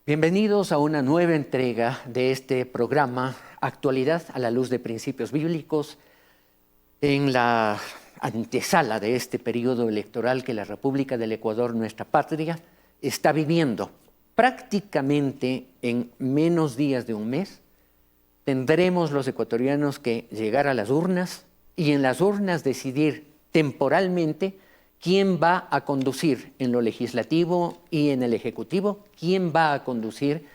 Bienvenidos a una nueva entrega de este programa Actualidad a la luz de principios bíblicos en la antesala de este periodo electoral que la República del Ecuador, nuestra patria, está viviendo. Prácticamente en menos días de un mes tendremos los ecuatorianos que llegar a las urnas y en las urnas decidir temporalmente quién va a conducir en lo legislativo y en el ejecutivo, quién va a conducir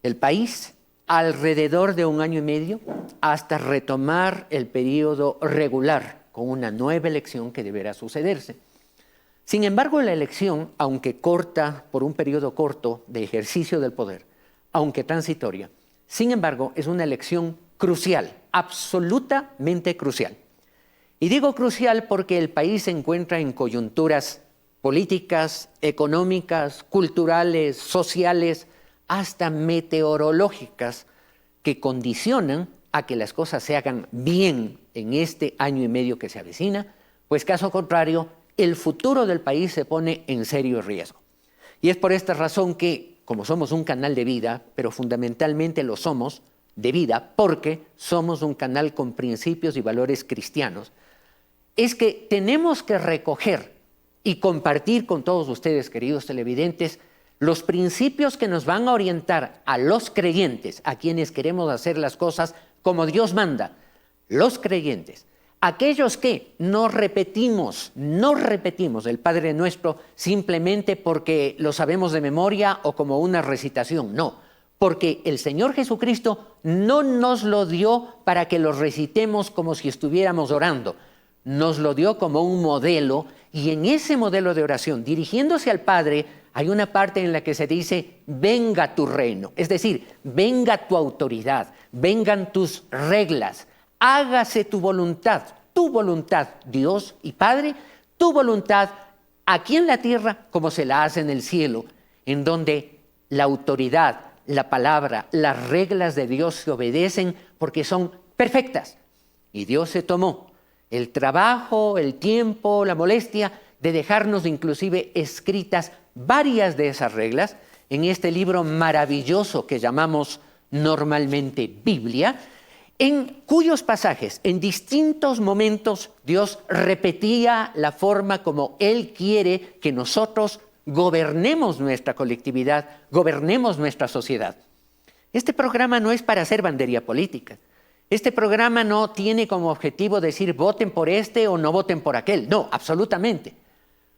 el país alrededor de un año y medio hasta retomar el periodo regular con una nueva elección que deberá sucederse. Sin embargo, la elección, aunque corta por un periodo corto de ejercicio del poder, aunque transitoria, sin embargo, es una elección crucial, absolutamente crucial. Y digo crucial porque el país se encuentra en coyunturas políticas, económicas, culturales, sociales, hasta meteorológicas, que condicionan a que las cosas se hagan bien en este año y medio que se avecina, pues caso contrario, el futuro del país se pone en serio riesgo. Y es por esta razón que, como somos un canal de vida, pero fundamentalmente lo somos de vida porque somos un canal con principios y valores cristianos, es que tenemos que recoger y compartir con todos ustedes, queridos televidentes, los principios que nos van a orientar a los creyentes, a quienes queremos hacer las cosas como Dios manda, los creyentes, aquellos que no repetimos el Padre Nuestro simplemente porque lo sabemos de memoria o como una recitación, no, porque el Señor Jesucristo no nos lo dio para que lo recitemos como si estuviéramos orando, nos lo dio como un modelo, y en ese modelo de oración, dirigiéndose al Padre, hay una parte en la que se dice, venga tu reino, es decir, venga tu autoridad, vengan tus reglas, hágase tu voluntad, Dios y Padre, tu voluntad aquí en la tierra como se la hace en el cielo, en donde la autoridad, la palabra, las reglas de Dios se obedecen porque son perfectas. Y Dios se tomó el trabajo, el tiempo, la molestia de dejarnos inclusive escritas varias de esas reglas en este libro maravilloso que llamamos normalmente Biblia, en cuyos pasajes, en distintos momentos, Dios repetía la forma como Él quiere que nosotros gobernemos nuestra colectividad, gobernemos nuestra sociedad. Este programa no es para hacer bandería política. Este programa no tiene como objetivo decir voten por este o no voten por aquel. No, absolutamente.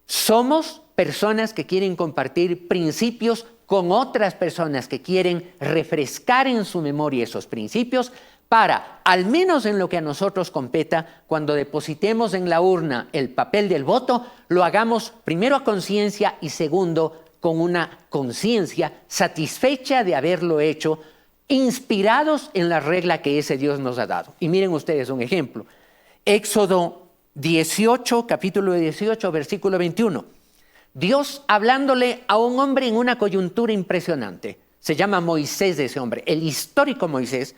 Somos personas que quieren compartir principios con otras personas que quieren refrescar en su memoria esos principios para, al menos en lo que a nosotros competa, cuando depositemos en la urna el papel del voto, lo hagamos primero a conciencia y segundo con una conciencia satisfecha de haberlo hecho, inspirados en la regla que ese Dios nos ha dado. Y miren ustedes un ejemplo. Éxodo 18, capítulo 18, versículo 21. Dios hablándole a un hombre en una coyuntura impresionante. Se llama Moisés ese hombre, el histórico Moisés.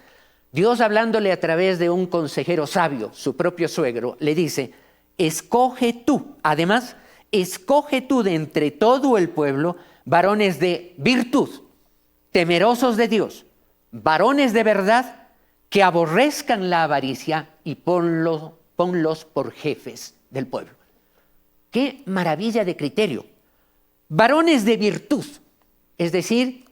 Dios hablándole a través de un consejero sabio, su propio suegro, le dice, escoge tú, además, escoge tú de entre todo el pueblo varones de virtud, temerosos de Dios, varones de verdad, que aborrezcan la avaricia y ponlos por jefes del pueblo. ¡Qué maravilla de criterio! Varones de virtud, es decir,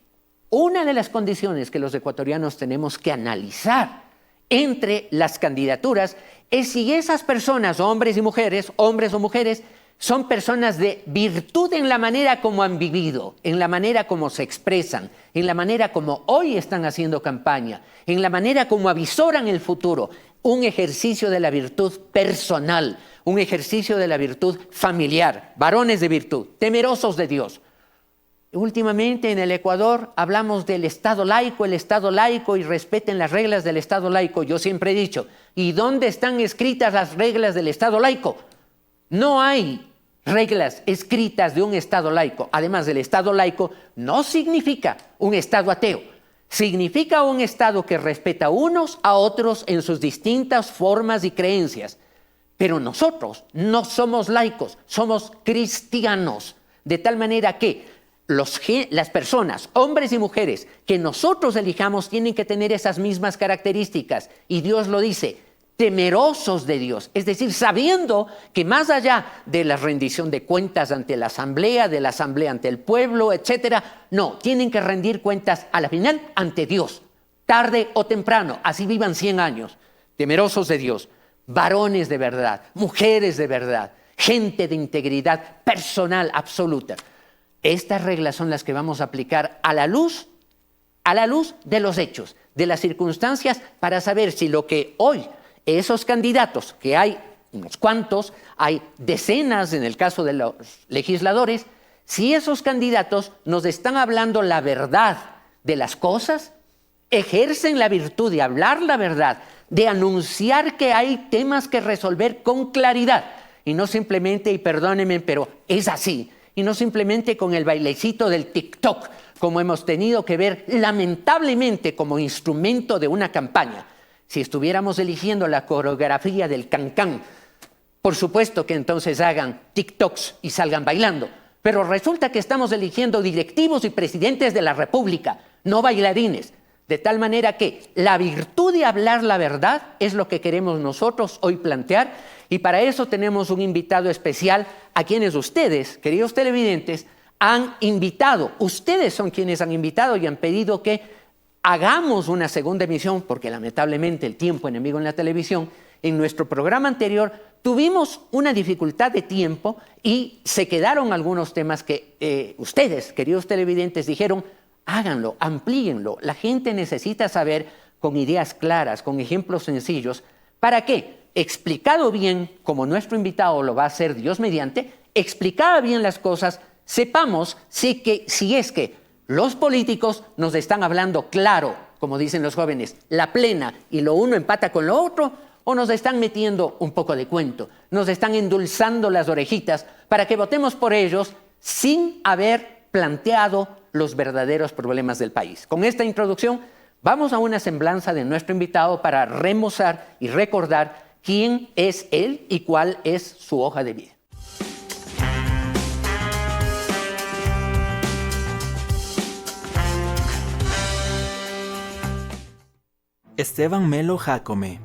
una de las condiciones que los ecuatorianos tenemos que analizar entre las candidaturas es si esas personas, hombres o mujeres, son personas de virtud en la manera como han vivido, en la manera como se expresan, en la manera como hoy están haciendo campaña, en la manera como avisoran el futuro, un ejercicio de la virtud personal, un ejercicio de la virtud familiar, varones de virtud, temerosos de Dios. Últimamente en el Ecuador hablamos del Estado laico y respeten las reglas del Estado laico. Yo siempre he dicho, ¿y dónde están escritas las reglas del Estado laico? No hay reglas escritas de un Estado laico. Además, el Estado laico no significa un Estado ateo. Significa un Estado que respeta unos a otros en sus distintas formas y creencias. Pero nosotros no somos laicos, somos cristianos. De tal manera que las personas, hombres y mujeres, que nosotros elijamos tienen que tener esas mismas características. Y Dios lo dice, temerosos de Dios. Es decir, sabiendo que más allá de la rendición de cuentas ante la asamblea, de la asamblea ante el pueblo, etcétera, no, tienen que rendir cuentas a la final ante Dios, tarde o temprano, así vivan 100 años. Temerosos de Dios, varones de verdad, mujeres de verdad, gente de integridad personal absoluta. Estas reglas son las que vamos a aplicar a la luz de los hechos, de las circunstancias, para saber si lo que hoy esos candidatos, que hay unos cuantos, hay decenas en el caso de los legisladores, si esos candidatos nos están hablando la verdad de las cosas, ejercen la virtud de hablar la verdad, de anunciar que hay temas que resolver con claridad, y no simplemente, y perdónenme, pero es así, y no simplemente con el bailecito del TikTok, como hemos tenido que ver lamentablemente como instrumento de una campaña. Si estuviéramos eligiendo la coreografía del cancán, por supuesto que entonces hagan TikToks y salgan bailando, pero resulta que estamos eligiendo directivos y presidentes de la República, no bailarines, de tal manera que la virtud de hablar la verdad es lo que queremos nosotros hoy plantear, y para eso tenemos un invitado especial a quienes ustedes, queridos televidentes, han invitado. Ustedes son quienes han invitado y han pedido que hagamos una segunda emisión, porque lamentablemente el tiempo enemigo en la televisión. En nuestro programa anterior tuvimos una dificultad de tiempo y se quedaron algunos temas que ustedes, queridos televidentes, dijeron, háganlo, amplíenlo. La gente necesita saber con ideas claras, con ejemplos sencillos. ¿Para qué? Explicado bien, como nuestro invitado lo va a hacer Dios mediante, explicada bien las cosas, sepamos si es que los políticos nos están hablando claro, como dicen los jóvenes, la plena, y lo uno empata con lo otro, o nos están metiendo un poco de cuento, nos están endulzando las orejitas para que votemos por ellos sin haber planteado los verdaderos problemas del país. Con esta introducción vamos a una semblanza de nuestro invitado para remozar y recordar quién es él y cuál es su hoja de vida. Esteban Melo Jácome,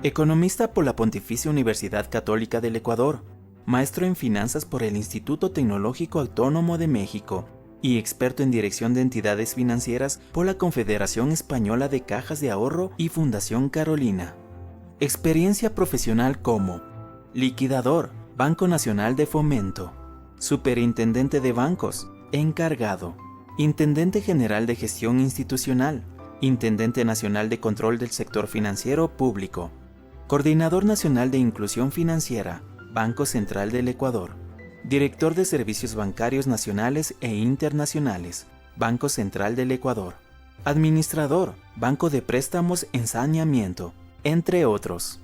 economista por la Pontificia Universidad Católica del Ecuador, maestro en finanzas por el Instituto Tecnológico Autónomo de México y experto en dirección de entidades financieras por la Confederación Española de Cajas de Ahorro y Fundación Carolina. Experiencia profesional como liquidador, Banco Nacional de Fomento, superintendente de bancos, encargado, intendente general de gestión institucional, intendente nacional de control del sector financiero público, coordinador nacional de inclusión financiera, Banco Central del Ecuador, director de servicios bancarios nacionales e internacionales, Banco Central del Ecuador, administrador, Banco de Préstamos en Saneamiento, entre otros.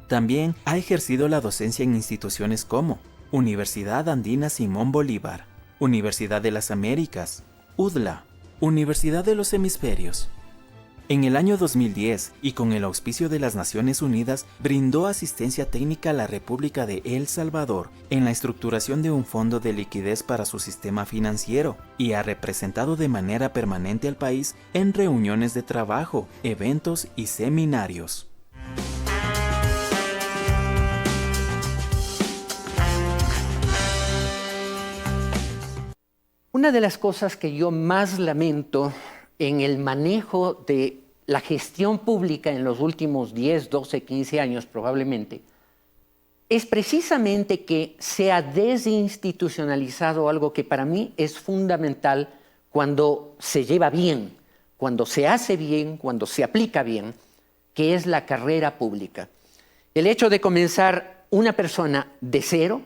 También ha ejercido la docencia en instituciones como Universidad Andina Simón Bolívar, Universidad de las Américas, UDLA, Universidad de los Hemisferios. En el año 2010, y con el auspicio de las Naciones Unidas, brindó asistencia técnica a la República de El Salvador en la estructuración de un fondo de liquidez para su sistema financiero y ha representado de manera permanente al país en reuniones de trabajo, eventos y seminarios. Una de las cosas que yo más lamento en el manejo de la gestión pública en los últimos 10, 12, 15 años probablemente, es precisamente que se ha desinstitucionalizado algo que para mí es fundamental cuando se lleva bien, cuando se hace bien, cuando se aplica bien, que es la carrera pública. El hecho de comenzar una persona de cero,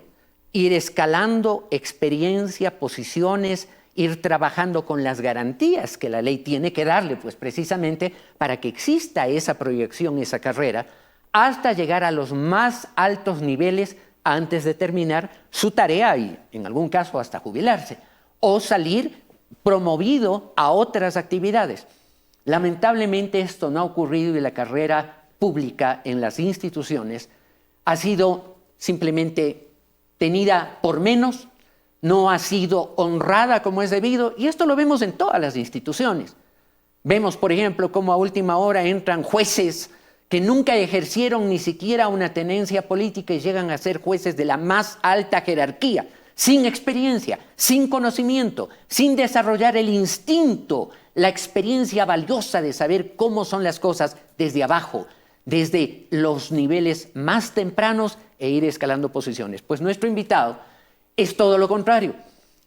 ir escalando experiencia, posiciones, ir trabajando con las garantías que la ley tiene que darle, pues precisamente para que exista esa proyección, esa carrera, hasta llegar a los más altos niveles antes de terminar su tarea y, en algún caso, hasta jubilarse, o salir promovido a otras actividades. Lamentablemente esto no ha ocurrido y la carrera pública en las instituciones ha sido simplemente tenida por menos, no ha sido honrada como es debido, y esto lo vemos en todas las instituciones. Vemos, por ejemplo, cómo a última hora entran jueces que nunca ejercieron ni siquiera una tenencia política y llegan a ser jueces de la más alta jerarquía, sin experiencia, sin conocimiento, sin desarrollar el instinto, la experiencia valiosa de saber cómo son las cosas desde abajo, desde los niveles más tempranos e ir escalando posiciones. Pues nuestro invitado es todo lo contrario.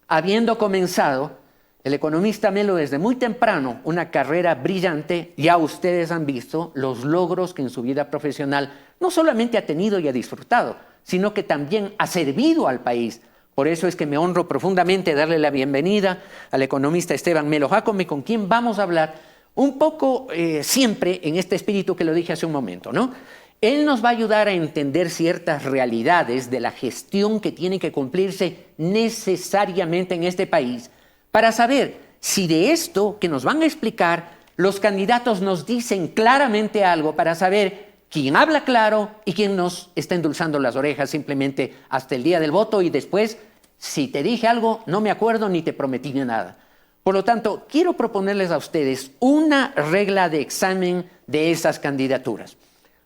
Habiendo comenzado, el economista Melo desde muy temprano una carrera brillante, ya ustedes han visto los logros que en su vida profesional no solamente ha tenido y ha disfrutado, sino que también ha servido al país. Por eso es que me honro profundamente darle la bienvenida al economista Esteban Melo Jácome, con quien vamos a hablar un poco siempre en este espíritu que lo dije hace un momento, ¿no? Él nos va a ayudar a entender ciertas realidades de la gestión que tiene que cumplirse necesariamente en este país para saber si de esto que nos van a explicar los candidatos nos dicen claramente algo para saber quién habla claro y quién nos está endulzando las orejas simplemente hasta el día del voto y después, si te dije algo, no me acuerdo ni te prometí nada. Por lo tanto, quiero proponerles a ustedes una regla de examen de esas candidaturas.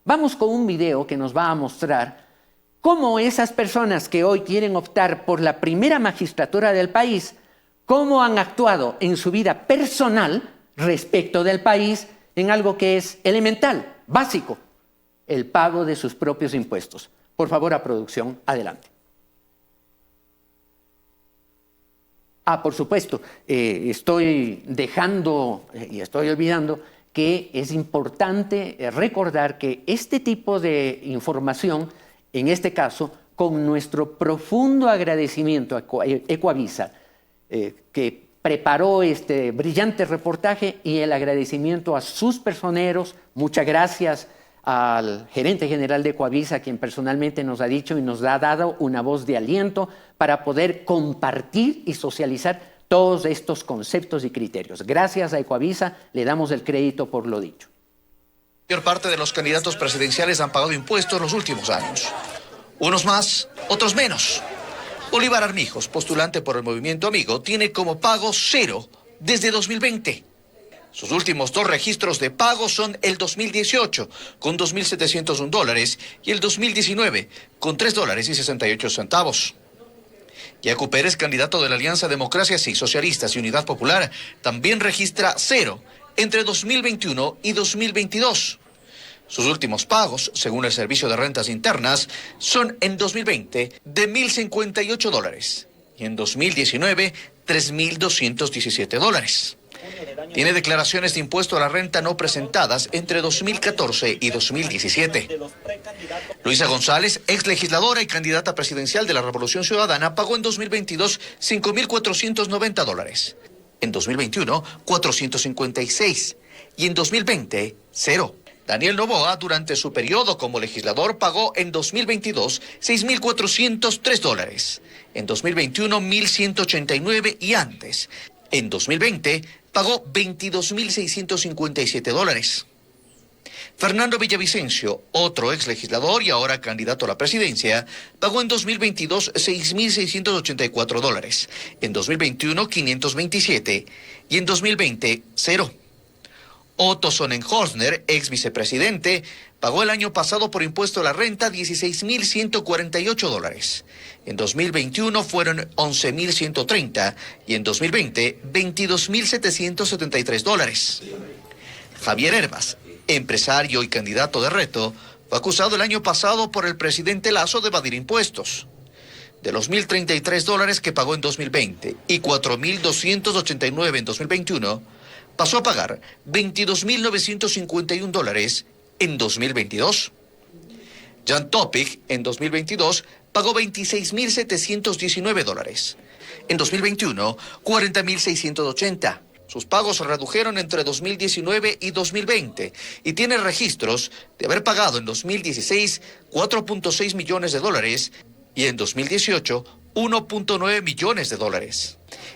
Vamos con un video que nos va a mostrar cómo esas personas que hoy quieren optar por la primera magistratura del país, cómo han actuado en su vida personal respecto del país en algo que es elemental, básico, el pago de sus propios impuestos. Por favor, a producción, adelante. Por supuesto, estoy dejando y estoy olvidando que es importante recordar que este tipo de información, en este caso, con nuestro profundo agradecimiento a Ecuavisa, que preparó este brillante reportaje, y el agradecimiento a sus personeros, muchas gracias al gerente general de Ecuavisa, quien personalmente nos ha dicho y nos ha dado una voz de aliento para poder compartir y socializar todos estos conceptos y criterios. Gracias a Ecuavisa le damos el crédito por lo dicho. La mayor parte de los candidatos presidenciales han pagado impuestos los últimos años. Unos más, otros menos. Bolívar Armijos, postulante por el Movimiento Amigo, tiene como pago cero desde 2020. Sus últimos dos registros de pago son el 2018, con $2.701, y el 2019, con $3.68. Yacu Pérez, candidato de la Alianza Democracias y Socialistas y Unidad Popular, también registra cero entre 2021 y 2022. Sus últimos pagos, según el Servicio de Rentas Internas, son en 2020 de $1.058 y en 2019 $3.217. Tiene declaraciones de impuesto a la renta no presentadas entre 2014 y 2017. Luisa González, ex legisladora y candidata presidencial de la Revolución Ciudadana, pagó en 2022 $5.490. En 2021, $456. Y en 2020, cero. Daniel Noboa, durante su periodo como legislador, pagó en 2022 $6.403. En 2021, $1.189 y antes. En 2020, pagó $22.657. Fernando Villavicencio, otro ex legislador y ahora candidato a la presidencia, pagó en 2022 $6.684. En 2021, $527. Y en 2020, cero. Otto Sonnenhorstner, ex vicepresidente, pagó el año pasado por impuesto a la renta $16.148. En 2021 fueron $11.130 y en 2020 $22.773. Javier Hervas, empresario y candidato de Reto, fue acusado el año pasado por el presidente Lasso de evadir impuestos. De los $1.033 que pagó en 2020 y $4.289 en 2021, pasó a pagar $22.951 en 2022. Jan Topic, en 2022, pagó $26.719. En 2021, $40.680. Sus pagos se redujeron entre 2019 y 2020 y tiene registros de haber pagado en 2016 $4.6 millones y en 2018 $1.9 millones.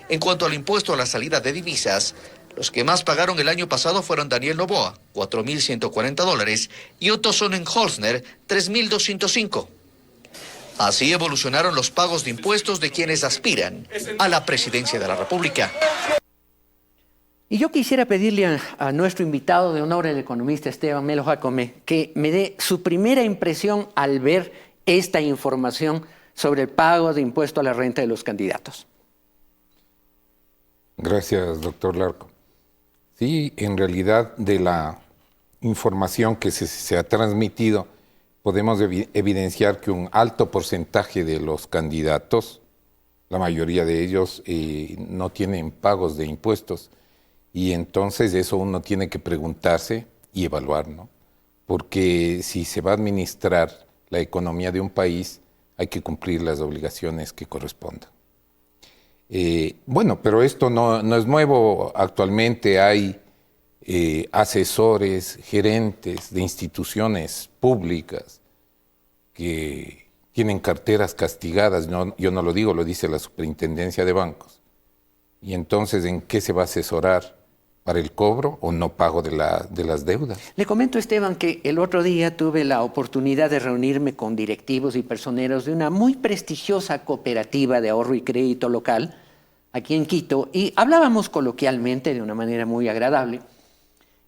En cuanto al impuesto a la salida de divisas, los que más pagaron el año pasado fueron Daniel Noboa, $4.140, y Otto Sonnenhorstner, $3.205. Así evolucionaron los pagos de impuestos de quienes aspiran a la presidencia de la República. Y yo quisiera pedirle a nuestro invitado de honor, el economista Esteban Melo Jácome, que me dé su primera impresión al ver esta información sobre el pago de impuesto a la renta de los candidatos. Gracias, doctor Larco. Sí, en realidad de la información que se ha transmitido, podemos evidenciar que un alto porcentaje de los candidatos, la mayoría de ellos, no tienen pagos de impuestos. Y entonces eso uno tiene que preguntarse y evaluar, ¿no? Porque si se va a administrar la economía de un país, hay que cumplir las obligaciones que correspondan. Bueno, pero esto no es nuevo. Actualmente hay asesores, gerentes de instituciones públicas que tienen carteras castigadas. Yo no lo digo, lo dice la Superintendencia de Bancos. Y entonces, ¿en qué se va a asesorar? ¿Para el cobro o no pago de las deudas? Le comento, Esteban, que el otro día tuve la oportunidad de reunirme con directivos y personeros de una muy prestigiosa cooperativa de ahorro y crédito local aquí en Quito, y hablábamos coloquialmente de una manera muy agradable.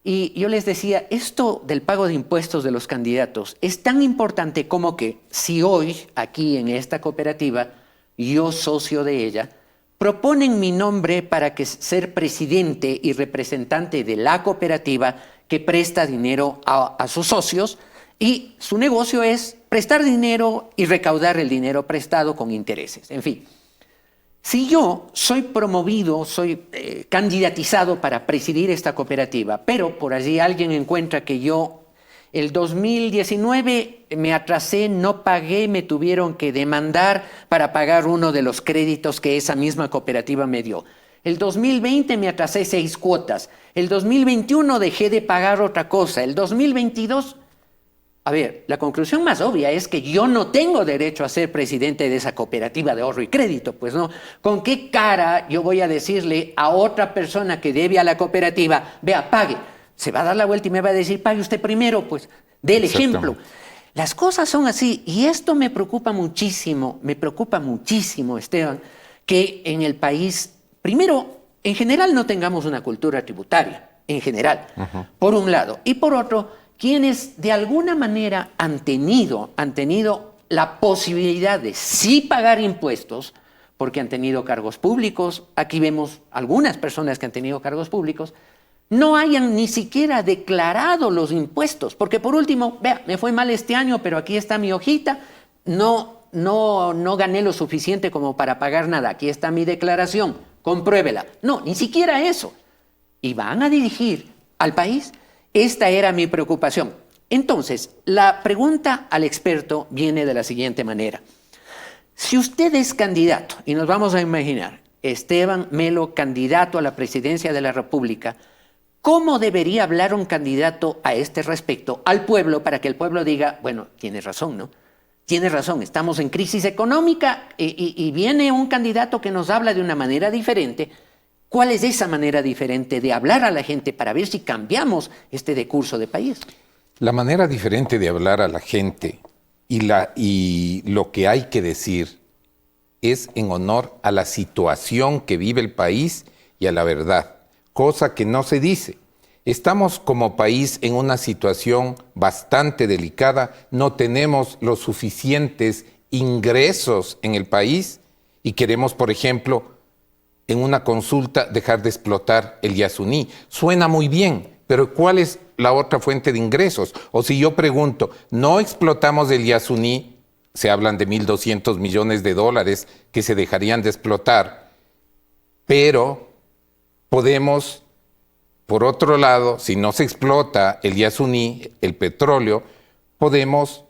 Y yo les decía, esto del pago de impuestos de los candidatos es tan importante como que si hoy, aquí en esta cooperativa, yo socio de ella, proponen mi nombre para ser presidente y representante de la cooperativa que presta dinero a sus socios, y su negocio es prestar dinero y recaudar el dinero prestado con intereses. En fin, si yo soy promovido, soy candidatizado para presidir esta cooperativa, pero por allí alguien encuentra que yo el 2019 me atrasé, no pagué, me tuvieron que demandar para pagar uno de los créditos que esa misma cooperativa me dio. El 2020 me atrasé 6 cuotas. El 2021 dejé de pagar otra cosa. El 2022... A ver, la conclusión más obvia es que yo no tengo derecho a ser presidente de esa cooperativa de ahorro y crédito, pues no. ¿Con qué cara yo voy a decirle a otra persona que debe a la cooperativa, vea, pague? Se va a dar la vuelta y me va a decir, pague usted primero, pues dé el ejemplo. Las cosas son así, y esto me preocupa muchísimo, Esteban, que en el país, primero, en general no tengamos una cultura tributaria, en general, por un lado, y por otro, quienes de alguna manera han tenido la posibilidad de sí pagar impuestos, porque han tenido cargos públicos, aquí vemos algunas personas que han tenido cargos públicos, no hayan ni siquiera declarado los impuestos, porque por último, vea, me fue mal este año, pero aquí está mi hojita, no gané lo suficiente como para pagar nada, aquí está mi declaración, compruébela. No, ni siquiera eso. Y van a dirigir al país. Esta era mi preocupación. Entonces, la pregunta al experto viene de la siguiente manera. Si usted es candidato, y nos vamos a imaginar, Esteban Melo, candidato a la presidencia de la República, ¿cómo debería hablar un candidato a este respecto al pueblo para que el pueblo diga, bueno, tiene razón, ¿no? Tiene razón, estamos en crisis económica y viene un candidato que nos habla de una manera diferente? ¿Cuál es esa manera diferente de hablar a la gente para ver si cambiamos este decurso de país? La manera diferente de hablar a la gente y lo que hay que decir es en honor a la situación que vive el país y a la verdad, cosa que no se dice. Estamos como país en una situación bastante delicada, no tenemos los suficientes ingresos en el país y queremos, por ejemplo, en una consulta dejar de explotar el Yasuní. Suena muy bien, pero ¿cuál es la otra fuente de ingresos? O si yo pregunto, no explotamos el Yasuní, se hablan de $1.200 millones que se dejarían de explotar, pero podemos, por otro lado, si no se explota el Yasuní, el petróleo, podemos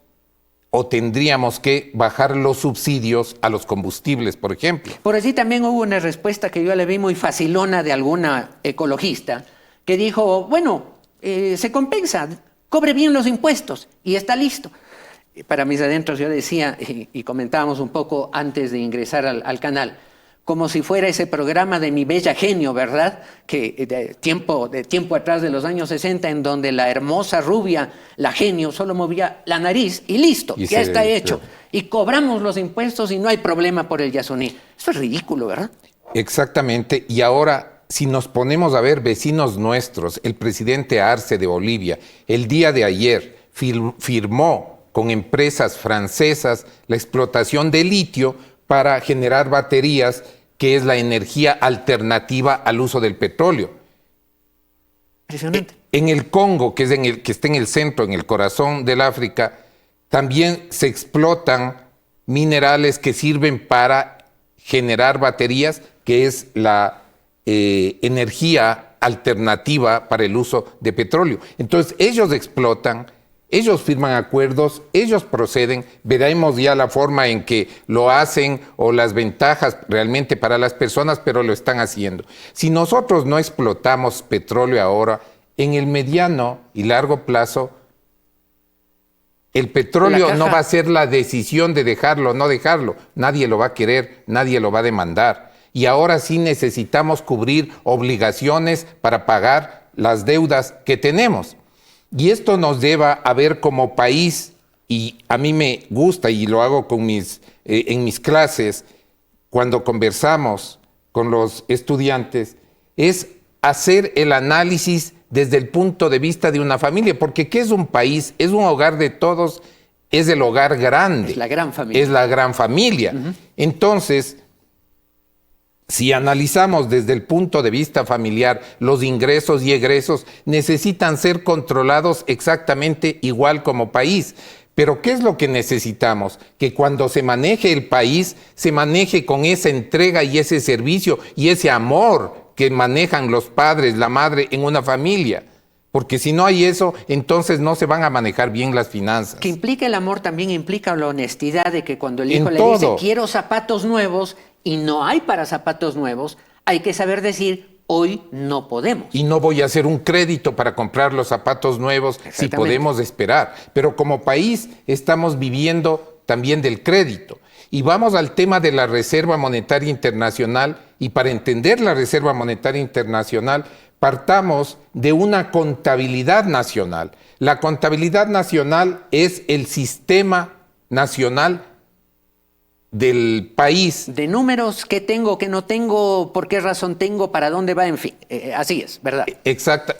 o tendríamos que bajar los subsidios a los combustibles, por ejemplo. Por allí también hubo una respuesta que yo le vi muy facilona de alguna ecologista que dijo, bueno, se compensa, cobre bien los impuestos y está listo. Para mis adentros yo decía, y comentábamos un poco antes de ingresar al canal, como si fuera ese programa de Mi Bella Genio, ¿verdad? Que de tiempo atrás, de los años 60, en donde la hermosa rubia, la genio, solo movía la nariz y listo, Y ya se- está hecho. claro. Y cobramos los impuestos y no hay problema por el Yasuní. Eso es ridículo, ¿verdad? Exactamente. Y ahora, si nos ponemos a ver vecinos nuestros, el presidente Arce de Bolivia, el día de ayer firmó con empresas francesas la explotación de litio para generar baterías, que es la energía alternativa al uso del petróleo. Impresionante. En el Congo, que está en el centro, en el corazón del África, también se explotan minerales que sirven para generar baterías, que es la energía alternativa para el uso de petróleo. Entonces, ellos explotan, ellos firman acuerdos, ellos proceden, veremos ya la forma en que lo hacen o las ventajas realmente para las personas, pero lo están haciendo. Si nosotros no explotamos petróleo ahora, en el mediano y largo plazo, el petróleo no va a ser la decisión de dejarlo o no dejarlo. Nadie lo va a querer, nadie lo va a demandar. Y ahora sí necesitamos cubrir obligaciones para pagar las deudas que tenemos. Y esto nos lleva a ver como país, y a mí me gusta y lo hago con en mis clases, cuando conversamos con los estudiantes, es hacer el análisis desde el punto de vista de una familia, porque ¿qué es un país? Es un hogar de todos, es el hogar grande. Es la gran familia. Es la gran familia. Entonces, si analizamos desde el punto de vista familiar, los ingresos y egresos necesitan ser controlados exactamente igual como país. Pero ¿qué es lo que necesitamos? Que cuando se maneje el país, se maneje con esa entrega y ese servicio y ese amor que manejan los padres, la madre en una familia. Porque si no hay eso, entonces no se van a manejar bien las finanzas. Que implica el amor también implica la honestidad de que cuando el hijo En le dice todo. quiero zapatos nuevos y no hay para zapatos nuevos, hay que saber decir hoy no podemos. Y no voy a hacer un crédito para comprar los zapatos nuevos si Exactamente. podemos esperar. Pero como país estamos viviendo también del crédito. Y vamos al tema de la Reserva Monetaria Internacional. Y para entender la Reserva Monetaria Internacional, partamos de una contabilidad nacional. La contabilidad nacional es el sistema nacional del país. De números, qué tengo, qué no tengo, por qué razón tengo, para dónde va, en fin. Así es, ¿verdad?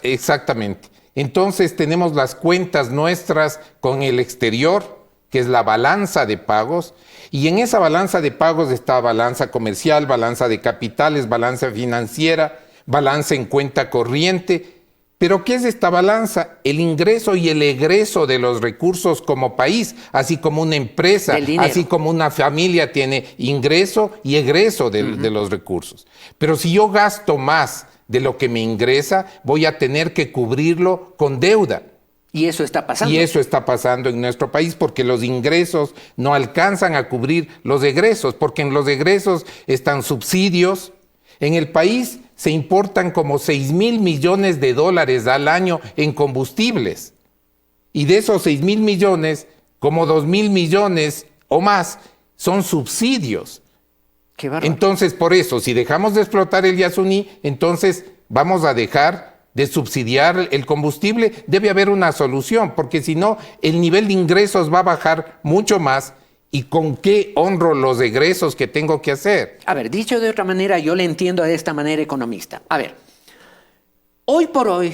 Exactamente. Entonces tenemos las cuentas nuestras con el exterior, que es la balanza de pagos, y en esa balanza de pagos está balanza comercial, balanza de capitales, balanza financiera, balanza en cuenta corriente. ¿Pero qué es esta balanza? El ingreso y el egreso de los recursos como país, así como una empresa, El dinero. así como una familia tiene ingreso y egreso de los recursos. Pero si yo gasto más de lo que me ingresa, voy a tener que cubrirlo con deuda. Y eso está pasando. Y eso está pasando en nuestro país porque los ingresos no alcanzan a cubrir los egresos, porque en los egresos están subsidios. En el país se importan como 6,000 millones de dólares al año en combustibles. Y de esos 6,000 millones, como 2,000 millones o más son subsidios. Qué bárbaro. Entonces, por eso, si dejamos de explotar el Yasuní, entonces vamos a dejar de subsidiar el combustible. Debe haber una solución, porque si no, el nivel de ingresos va a bajar mucho más. ¿Y con qué honro los egresos que tengo que hacer? A ver, dicho de otra manera, yo le entiendo de esta manera, economista. A ver, hoy por hoy,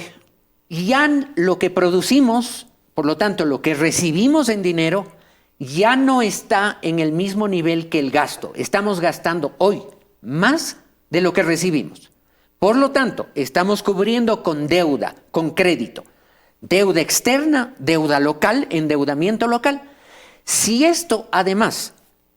ya lo que producimos, por lo tanto, lo que recibimos en dinero, ya no está en el mismo nivel que el gasto. Estamos gastando hoy más de lo que recibimos. Por lo tanto, estamos cubriendo con deuda, con crédito. Deuda externa, deuda local, endeudamiento local. Si esto, además,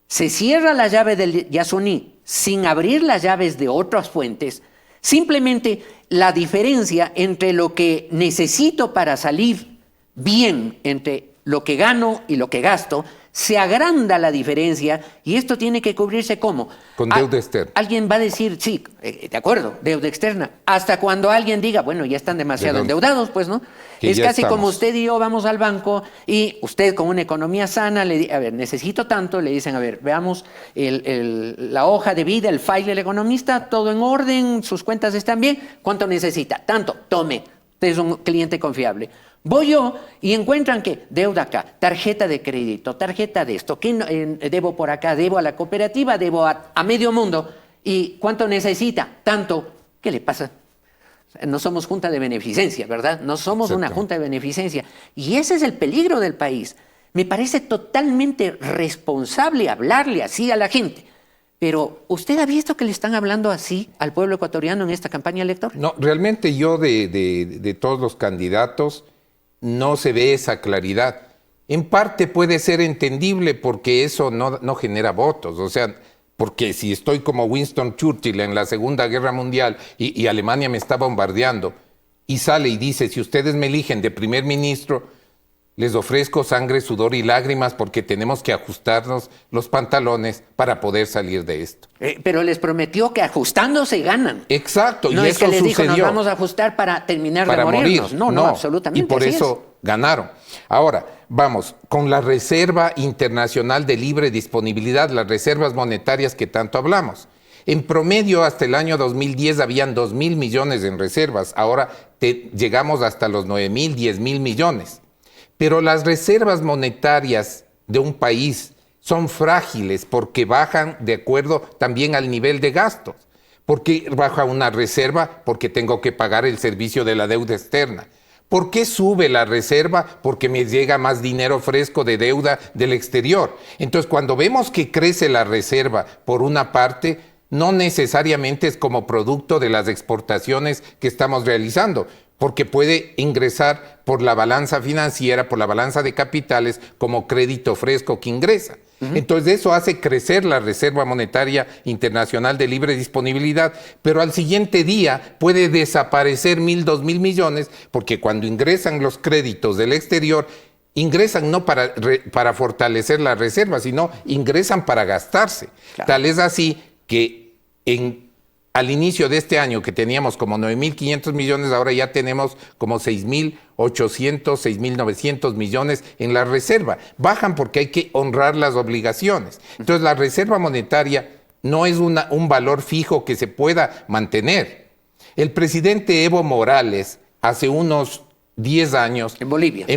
se cierra la llave del Yasuní sin abrir las llaves de otras fuentes, simplemente la diferencia entre lo que necesito para salir bien, entre lo que gano y lo que gasto, se agranda la diferencia y esto tiene que cubrirse ¿cómo? Con deuda externa. Alguien va a decir, sí, de acuerdo, deuda externa. Hasta cuando alguien diga, bueno, ya están demasiado endeudados, pues, ¿no? Que es ya casi estamos. como usted y yo vamos al banco y usted con una economía sana, a ver, necesito tanto, le dicen, a ver, veamos la hoja de vida, el file del economista, todo en orden, sus cuentas están bien, ¿cuánto necesita? Tanto, tome, usted es un cliente confiable. Voy yo y encuentran que deuda acá, tarjeta de crédito, tarjeta de esto, que debo por acá, debo a la cooperativa, debo a medio mundo. ¿Y cuánto necesita? Tanto. ¿Qué le pasa? No somos junta de beneficencia, ¿verdad? No somos una junta de beneficencia. Y ese es el peligro del país. Me parece totalmente responsable hablarle así a la gente. Pero, ¿usted ha visto que le están hablando así al pueblo ecuatoriano en esta campaña electoral? No, realmente yo de todos los candidatos no se ve esa claridad. En parte puede ser entendible porque eso no genera votos. O sea, porque si estoy como Winston Churchill en la Segunda Guerra Mundial y Alemania me está bombardeando y sale y dice, si ustedes me eligen de primer ministro, les ofrezco sangre, sudor y lágrimas porque tenemos que ajustarnos los pantalones para poder salir de esto. Pero les prometió que ajustándose ganan. Exacto, No y es eso que les dijo, sucedió. nos vamos a ajustar para terminar Para de morirnos. morir. No, absolutamente. Y por así eso ganaron. Ahora, vamos, con la Reserva Internacional de Libre Disponibilidad, las reservas monetarias que tanto hablamos. En promedio, hasta el año 2010 habían 2.000 millones en reservas. Ahora llegamos hasta los 9.000, 10.000 millones. Pero las reservas monetarias de un país son frágiles porque bajan de acuerdo también al nivel de gastos. ¿Por qué baja una reserva? Porque tengo que pagar el servicio de la deuda externa. ¿Por qué sube la reserva? Porque me llega más dinero fresco de deuda del exterior. Entonces, cuando vemos que crece la reserva por una parte, no necesariamente es como producto de las exportaciones que estamos realizando, porque puede ingresar por la balanza financiera, por la balanza de capitales, como crédito fresco que ingresa. Entonces eso hace crecer la Reserva Monetaria Internacional de Libre Disponibilidad, pero al siguiente día puede desaparecer 1.000, 2.000 millones, porque cuando ingresan los créditos del exterior, ingresan no para fortalecer la reserva, sino ingresan para gastarse. Claro. Tal es así que al inicio de este año, que teníamos como 9.500 millones, ahora ya tenemos como 6.800, 6.900 millones en la reserva. Bajan porque hay que honrar las obligaciones. Entonces, la reserva monetaria no es un valor fijo que se pueda mantener. El presidente Evo Morales, hace unos 10 años, en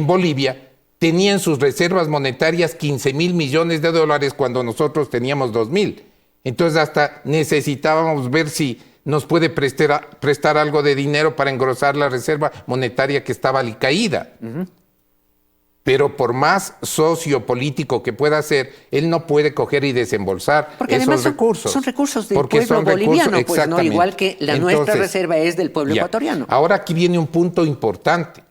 Bolivia, tenía en sus reservas monetarias 15.000 millones de dólares cuando nosotros teníamos 2.000. Entonces hasta necesitábamos ver si nos puede prestar algo de dinero para engrosar la reserva monetaria que estaba alicaída. Pero por más sociopolítico que pueda ser, él no puede coger y desembolsar esos recursos. Son recursos del pueblo boliviano, pues no, igual que nuestra reserva es del pueblo ecuatoriano. Ahora aquí viene un punto importante.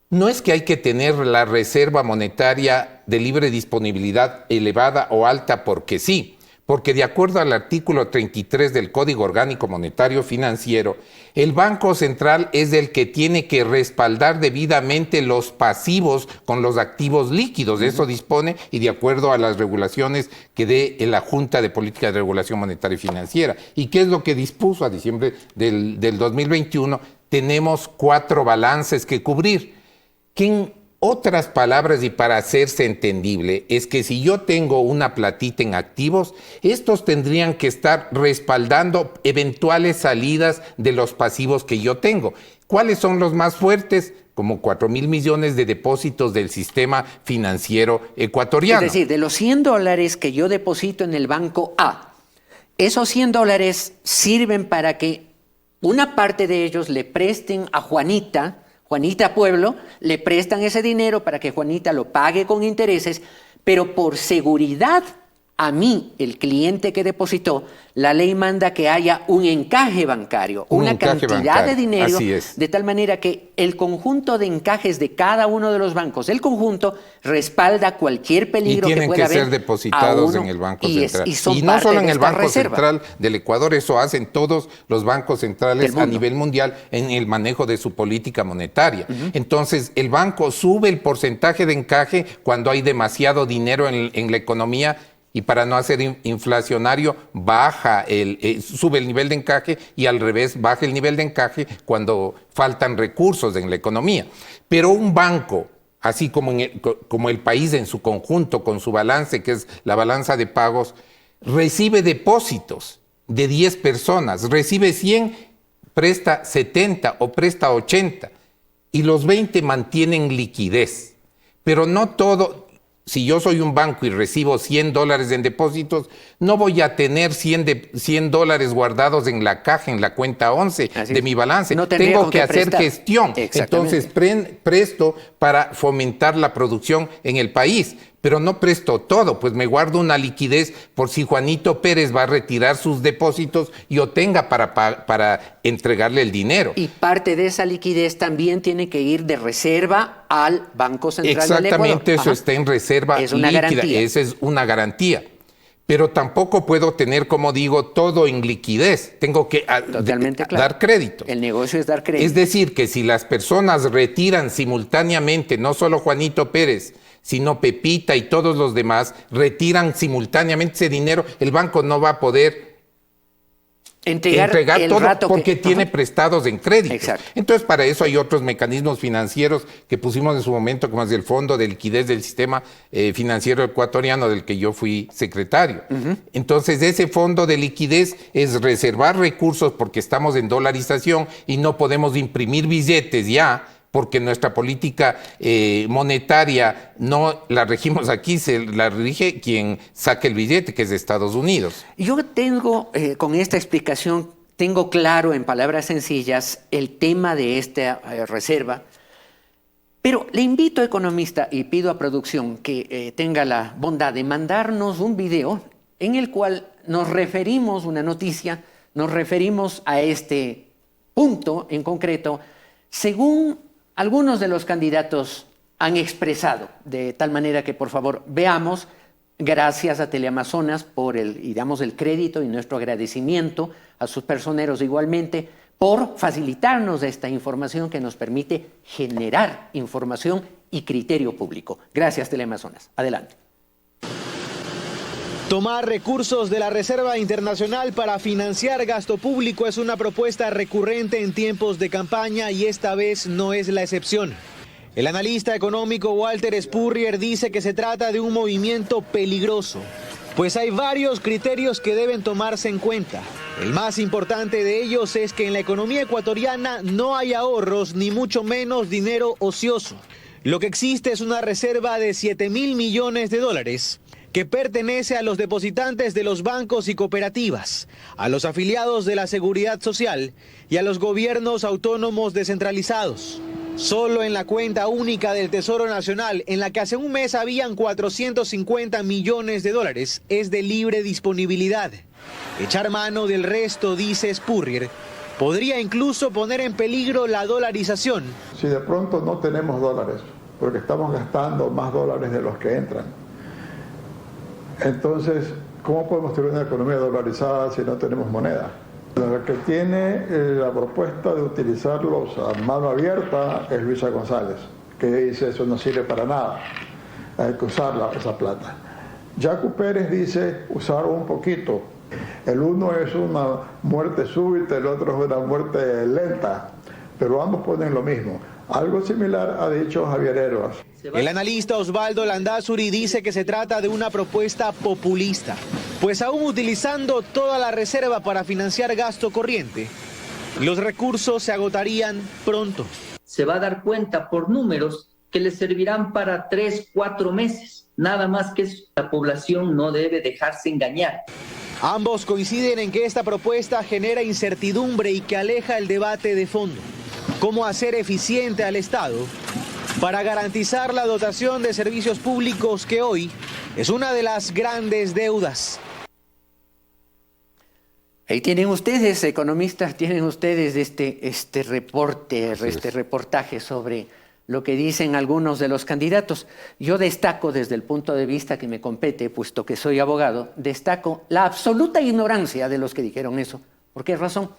No es que hay que tener la reserva monetaria de libre disponibilidad elevada o alta porque sí. Porque de acuerdo al artículo 33 del Código Orgánico Monetario Financiero, el Banco Central es el que tiene que respaldar debidamente los pasivos con los activos líquidos. De eso dispone y de acuerdo a las regulaciones que dé la Junta de Política de Regulación Monetaria y Financiera. ¿Y qué es lo que dispuso a diciembre del 2021? Tenemos 4 balances que cubrir. Que en otras palabras, y para hacerse entendible, es que si yo tengo una platita en activos, estos tendrían que estar respaldando eventuales salidas de los pasivos que yo tengo. ¿Cuáles son los más fuertes? Como 4.000 millones de depósitos del sistema financiero ecuatoriano. Es decir, de los $100 que yo deposito en el banco A, esos $100 sirven para que una parte de ellos le presten a Juanita Pueblo, le prestan ese dinero para que Juanita lo pague con intereses, pero por seguridad a mí, el cliente que depositó, la ley manda que haya un encaje bancario, una cantidad de dinero, de tal manera que el conjunto de encajes de cada uno de los bancos, el conjunto respalda cualquier peligro que pueda haber. Y tienen que ser depositados en el Banco Central. Y no solo en el Banco Central del Ecuador, eso hacen todos los bancos centrales a nivel mundial en el manejo de su política monetaria. Entonces, el banco sube el porcentaje de encaje cuando hay demasiado dinero en la economía, y para no hacer inflacionario sube el nivel de encaje, y al revés baja el nivel de encaje cuando faltan recursos en la economía. Pero un banco, así como el país en su conjunto, con su balance, que es la balanza de pagos, recibe depósitos de 10 personas, recibe 100, presta 70 o presta 80, y los 20 mantienen liquidez. Pero no todo. Si yo soy un banco y recibo $100 en depósitos, no voy a tener $100 guardados en la caja, en la cuenta 11 de mi balance. No tengo que hacer gestión. Entonces presto para fomentar la producción en el país. Pero no presto todo, pues me guardo una liquidez por si Juanito Pérez va a retirar sus depósitos, yo tenga para entregarle el dinero. Y parte de esa liquidez también tiene que ir de reserva al Banco Central del Ecuador. Exactamente, eso está en reserva líquida, esa es una garantía. Pero tampoco puedo tener, como digo, todo en liquidez. Tengo que dar crédito. El negocio es dar crédito. Es decir, que si las personas retiran simultáneamente, no solo Juanito Pérez, sino Pepita y todos los demás, retiran simultáneamente ese dinero, el banco no va a poder entregar todo porque tiene prestados en crédito. Exacto. Entonces, para eso hay otros mecanismos financieros que pusimos en su momento, como es el Fondo de Liquidez del Sistema Financiero Ecuatoriano, del que yo fui secretario. Entonces, ese fondo de liquidez es reservar recursos porque estamos en dolarización y no podemos imprimir billetes ya, porque nuestra política monetaria no la regimos aquí, se la rige quien saque el billete, que es de Estados Unidos. Yo tengo, con esta explicación, tengo claro en palabras sencillas el tema de esta reserva, pero le invito, economista, y pido a producción que tenga la bondad de mandarnos un video en el cual nos referimos, una noticia, nos referimos a este punto en concreto, según algunos de los candidatos han expresado, de tal manera que, por favor, veamos. Gracias a Teleamazonas por el crédito y nuestro agradecimiento a sus personeros igualmente por facilitarnos esta información que nos permite generar información y criterio público. Gracias, Teleamazonas. Adelante. Tomar recursos de la Reserva Internacional para financiar gasto público es una propuesta recurrente en tiempos de campaña y esta vez no es la excepción. El analista económico Walter Spurrier dice que se trata de un movimiento peligroso, pues hay varios criterios que deben tomarse en cuenta. El más importante de ellos es que en la economía ecuatoriana no hay ahorros ni mucho menos dinero ocioso. Lo que existe es una reserva de $7.000 millones que pertenece a los depositantes de los bancos y cooperativas, a los afiliados de la Seguridad Social y a los gobiernos autónomos descentralizados. Solo en la cuenta única del Tesoro Nacional, en la que hace un mes habían $450 millones, es de libre disponibilidad. Echar mano del resto, dice Spurrier, podría incluso poner en peligro la dolarización. Si de pronto no tenemos dólares, porque estamos gastando más dólares de los que entran, entonces, ¿cómo podemos tener una economía dolarizada si no tenemos moneda? La que tiene la propuesta de utilizarlos a mano abierta es Luisa González, que dice eso no sirve para nada, hay que usar esa plata. Yacu Pérez dice usar un poquito. El uno es una muerte súbita, el otro es una muerte lenta, pero ambos ponen lo mismo. Algo similar ha dicho Javier Herbas. El analista Osvaldo Landázuri dice que se trata de una propuesta populista, pues aún utilizando toda la reserva para financiar gasto corriente, los recursos se agotarían pronto. Se va a dar cuenta por números que le servirán para 3-4 meses. Nada más que eso, la población no debe dejarse engañar. Ambos coinciden en que esta propuesta genera incertidumbre y que aleja el debate de fondo. ¿Cómo hacer eficiente al Estado para garantizar la dotación de servicios públicos que hoy es una de las grandes deudas. Ahí tienen ustedes, economistas, tienen ustedes este reportaje sobre lo que dicen algunos de los candidatos. Yo destaco desde el punto de vista que me compete, puesto que soy abogado, destaco la absoluta ignorancia de los que dijeron eso. ¿Por qué razón?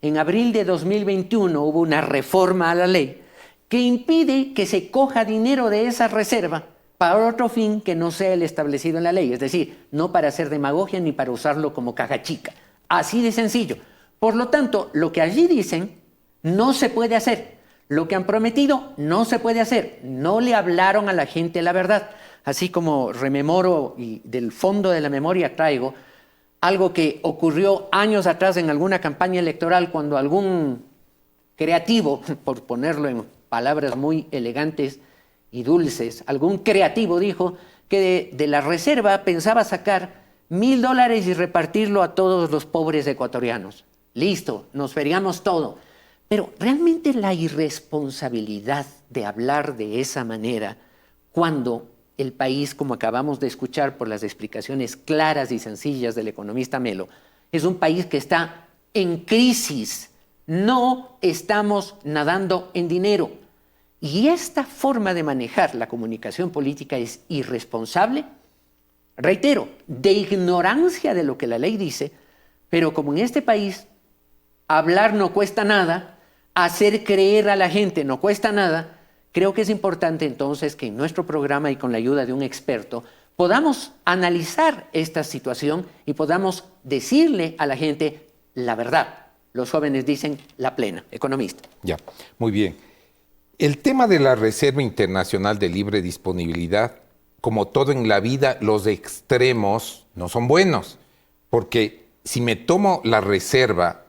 En abril de 2021 hubo una reforma a la ley que impide que se coja dinero de esa reserva para otro fin que no sea el establecido en la ley. Es decir, no para hacer demagogia ni para usarlo como caja chica. Así de sencillo. Por lo tanto, lo que allí dicen no se puede hacer. Lo que han prometido no se puede hacer. No le hablaron a la gente la verdad. Así como rememoro y del fondo de la memoria traigo algo que ocurrió años atrás en alguna campaña electoral cuando algún creativo, por ponerlo en palabras muy elegantes y dulces, algún creativo dijo que de la reserva pensaba sacar $1,000 y repartirlo a todos los pobres ecuatorianos. Listo, nos feriamos todo. Pero realmente la irresponsabilidad de hablar de esa manera cuando el país, como acabamos de escuchar por las explicaciones claras y sencillas del economista Melo, es un país que está en crisis. No estamos nadando en dinero. Y esta forma de manejar la comunicación política es irresponsable, reitero, de ignorancia de lo que la ley dice, pero como en este país hablar no cuesta nada, hacer creer a la gente no cuesta nada, creo que es importante entonces que en nuestro programa y con la ayuda de un experto podamos analizar esta situación y podamos decirle a la gente la verdad. Los jóvenes dicen la plena, economista. Ya, muy bien. El tema de la Reserva Internacional de Libre Disponibilidad, como todo en la vida, los extremos no son buenos, porque si me tomo la reserva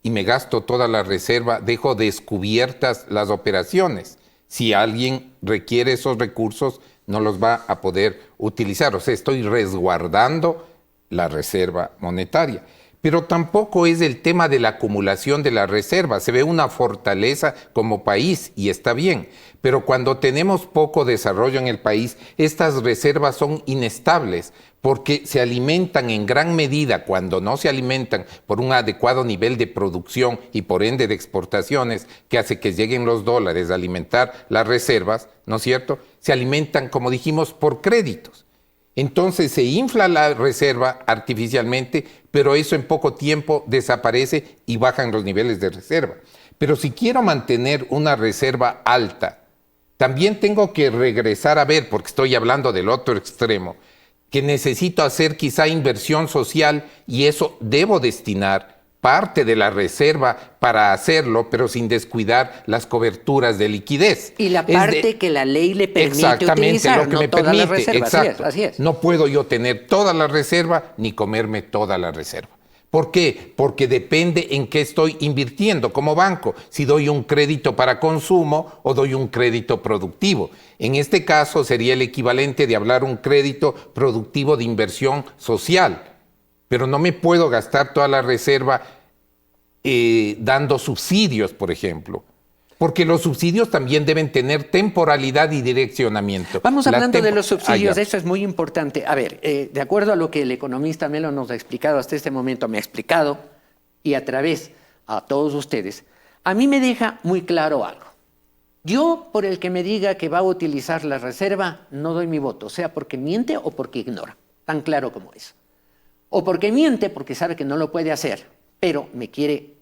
y me gasto toda la reserva, dejo descubiertas las operaciones. Si alguien requiere esos recursos, no los va a poder utilizar. O sea, estoy resguardando la reserva monetaria. Pero tampoco es el tema de la acumulación de la reserva. Se ve una fortaleza como país y está bien. Pero cuando tenemos poco desarrollo en el país, estas reservas son inestables porque se alimentan en gran medida, cuando no se alimentan por un adecuado nivel de producción y por ende de exportaciones, que hace que lleguen los dólares a alimentar las reservas, ¿no es cierto? Se alimentan, como dijimos, por créditos. Entonces se infla la reserva artificialmente, pero eso en poco tiempo desaparece y bajan los niveles de reserva. Pero si quiero mantener una reserva alta, también tengo que regresar a ver, porque estoy hablando del otro extremo, que necesito hacer quizá inversión social y eso debo destinar parte de la reserva para hacerlo, pero sin descuidar las coberturas de liquidez. Y la parte que la ley le permite utilizar, lo que no me toda permite, la reserva. exacto. Así es. No puedo yo tener toda la reserva ni comerme toda la reserva. ¿Por qué? Porque depende en qué estoy invirtiendo como banco, si doy un crédito para consumo o doy un crédito productivo. En este caso sería el equivalente de hablar un crédito productivo de inversión social. Pero no me puedo gastar toda la reserva dando subsidios, por ejemplo. Porque los subsidios también deben tener temporalidad y direccionamiento. Vamos hablando de los subsidios, eso es muy importante. A ver, de acuerdo a lo que el economista Melo nos ha explicado hasta este momento, me ha explicado, y a través a todos ustedes, a mí me deja muy claro algo. Yo, por el que me diga que va a utilizar la reserva, no doy mi voto, sea porque miente o porque ignora, tan claro como eso. O porque miente porque sabe que no lo puede hacer, pero me quiere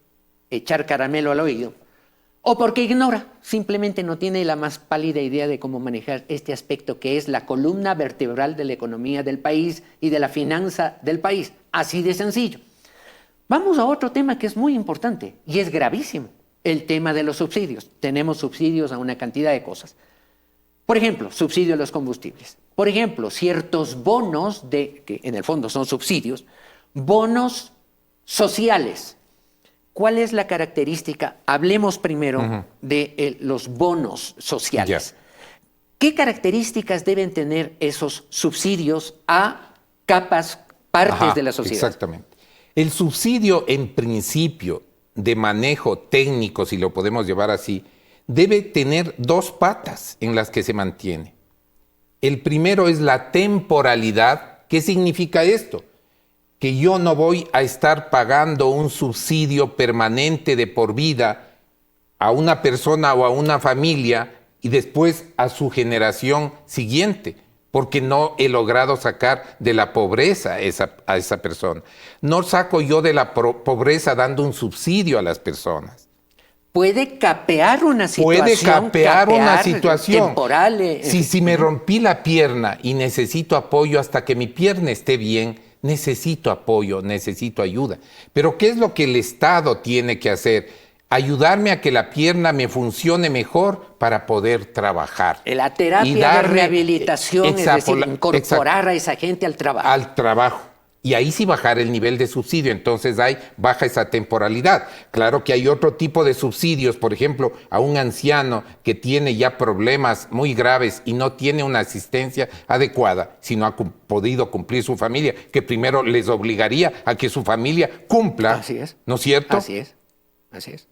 echar caramelo al oído. O porque ignora, simplemente no tiene la más pálida idea de cómo manejar este aspecto que es la columna vertebral de la economía del país y de la finanza del país. Así de sencillo. Vamos a otro tema que es muy importante y es gravísimo. El tema de los subsidios. Tenemos subsidios a una cantidad de cosas. Por ejemplo, subsidio a los combustibles. Por ejemplo, ciertos bonos, que en el fondo son subsidios, bonos sociales. ¿Cuál es la característica? Hablemos primero de los bonos sociales. ¿Qué características deben tener esos subsidios a capas, partes de la sociedad? Exactamente. El subsidio, en principio, de manejo técnico, si lo podemos llevar así, debe tener dos patas en las que se mantiene. El primero es la temporalidad. ¿Qué significa esto? Que yo no voy a estar pagando un subsidio permanente de por vida a una persona o a una familia y después a su generación siguiente, porque no he logrado sacar de la pobreza a esa persona. No saco yo de la pobreza dando un subsidio a las personas. Puede capear una situación. Puede capear una situación. Temporal. Si me rompí la pierna y necesito apoyo hasta que mi pierna esté bien, necesito apoyo, necesito ayuda. Pero ¿qué es lo que el Estado tiene que hacer? Ayudarme a que la pierna me funcione mejor para poder trabajar. La terapia de rehabilitación, es decir, incorporar a esa gente al trabajo. Al trabajo. Y ahí sí bajar el nivel de subsidio, entonces ahí baja esa temporalidad. Claro que hay otro tipo de subsidios, por ejemplo, a un anciano que tiene ya problemas muy graves y no tiene una asistencia adecuada, si no ha podido cumplir su familia, que primero les obligaría a que su familia cumpla. Así es. ¿No es cierto? Así es, así es.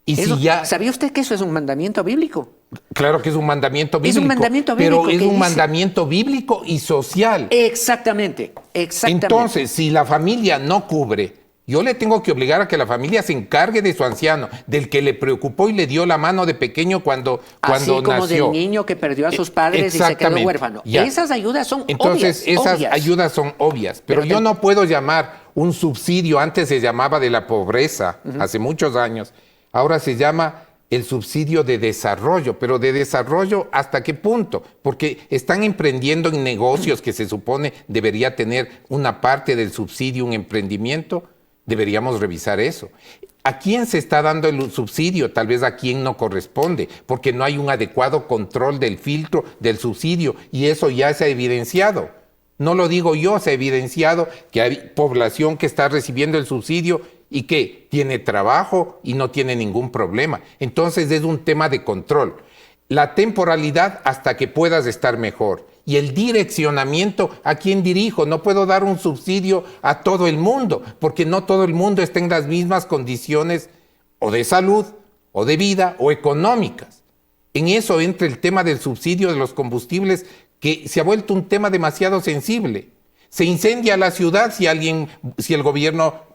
Y Eso, si ya... ¿sabía usted que eso es un mandamiento bíblico? Claro que es un mandamiento bíblico. Es un mandamiento bíblico. Pero es un mandamiento bíblico y social. Exactamente, exactamente. Entonces, si la familia no cubre, yo le tengo que obligar a que la familia se encargue de su anciano, del que le preocupó y le dio la mano de pequeño cuando nació. Así como del niño que perdió a sus padres y se quedó huérfano. Ya. Esas ayudas son Entonces, obvias. esas ayudas son obvias. Pero yo no puedo llamar un subsidio, antes se llamaba de la pobreza, hace muchos años. Ahora se llama el subsidio de desarrollo, pero ¿de desarrollo hasta qué punto? Porque están emprendiendo en negocios que se supone debería tener una parte del subsidio, un emprendimiento. Deberíamos revisar eso. ¿A quién se está dando el subsidio? Tal vez a quién no corresponde, porque no hay un adecuado control del filtro del subsidio y eso ya se ha evidenciado. No lo digo yo, se ha evidenciado que hay población que está recibiendo el subsidio y que tiene trabajo y no tiene ningún problema. Entonces es un tema de control. La temporalidad hasta que puedas estar mejor. Y el direccionamiento, ¿a quién dirijo? No puedo dar un subsidio a todo el mundo, porque no todo el mundo está en las mismas condiciones o de salud, o de vida, o económicas. En eso entra el tema del subsidio de los combustibles, que se ha vuelto un tema demasiado sensible. Se incendia la ciudad si el gobierno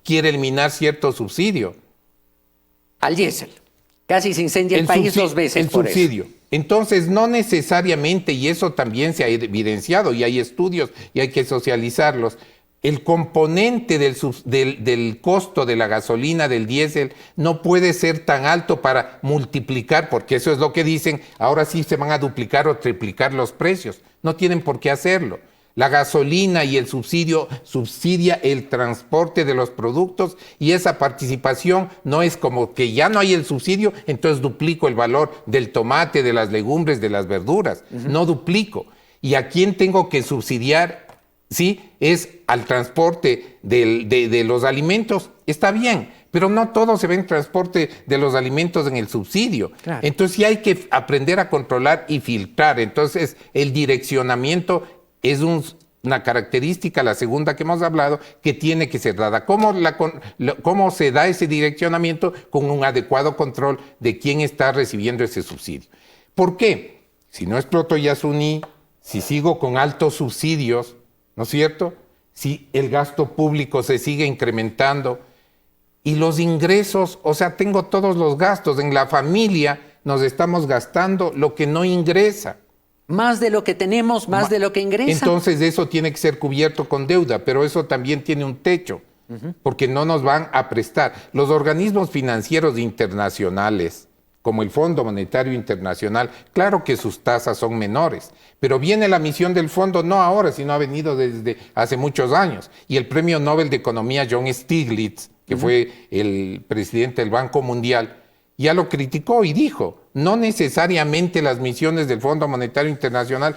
quiere eliminar cierto subsidio. Al diésel. Casi se incendia el país dos veces por subsidio. Eso. Entonces, no necesariamente, y eso también se ha evidenciado, y hay estudios, y hay que socializarlos, el componente del costo de la gasolina, del diésel, no puede ser tan alto para multiplicar, porque eso es lo que dicen, ahora sí se van a duplicar o triplicar los precios. No tienen por qué hacerlo. La gasolina y el subsidio subsidia el transporte de los productos y esa participación no es como que ya no hay el subsidio, entonces duplico el valor del tomate, de las legumbres, de las verduras. No duplico. ¿Y a quién tengo que subsidiar? Sí, es al transporte de los alimentos. Está bien, pero no todo se ve en transporte de los alimentos en el subsidio. Claro. Entonces sí hay que aprender a controlar y filtrar. Entonces el direccionamiento es una característica, la segunda que hemos hablado, que tiene que ser dada. ¿Cómo se da ese direccionamiento? Con un adecuado control de quién está recibiendo ese subsidio. ¿Por qué? Si no exploto Yasuní, si sigo con altos subsidios, ¿no es cierto? Si el gasto público se sigue incrementando y los ingresos, o sea, tengo todos los gastos. En la familia nos estamos gastando lo que no ingresa. Más de lo que tenemos, más de lo que ingresa. Entonces eso tiene que ser cubierto con deuda, pero eso también tiene un techo, porque no nos van a prestar. Los organismos financieros internacionales, como el Fondo Monetario Internacional, claro que sus tasas son menores, pero viene la misión del fondo no ahora, sino ha venido desde hace muchos años. Y el Premio Nobel de Economía John Stiglitz, que fue el presidente del Banco Mundial, ya lo criticó y dijo, no necesariamente las misiones del Fondo Monetario Internacional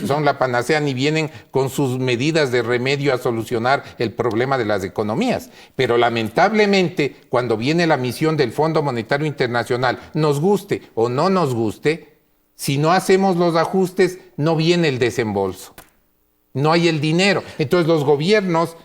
son la panacea ni vienen con sus medidas de remedio a solucionar el problema de las economías. Pero lamentablemente, cuando viene la misión del Fondo Monetario Internacional, nos guste o no nos guste, si no hacemos los ajustes, no viene el desembolso. No hay el dinero. Entonces los gobiernos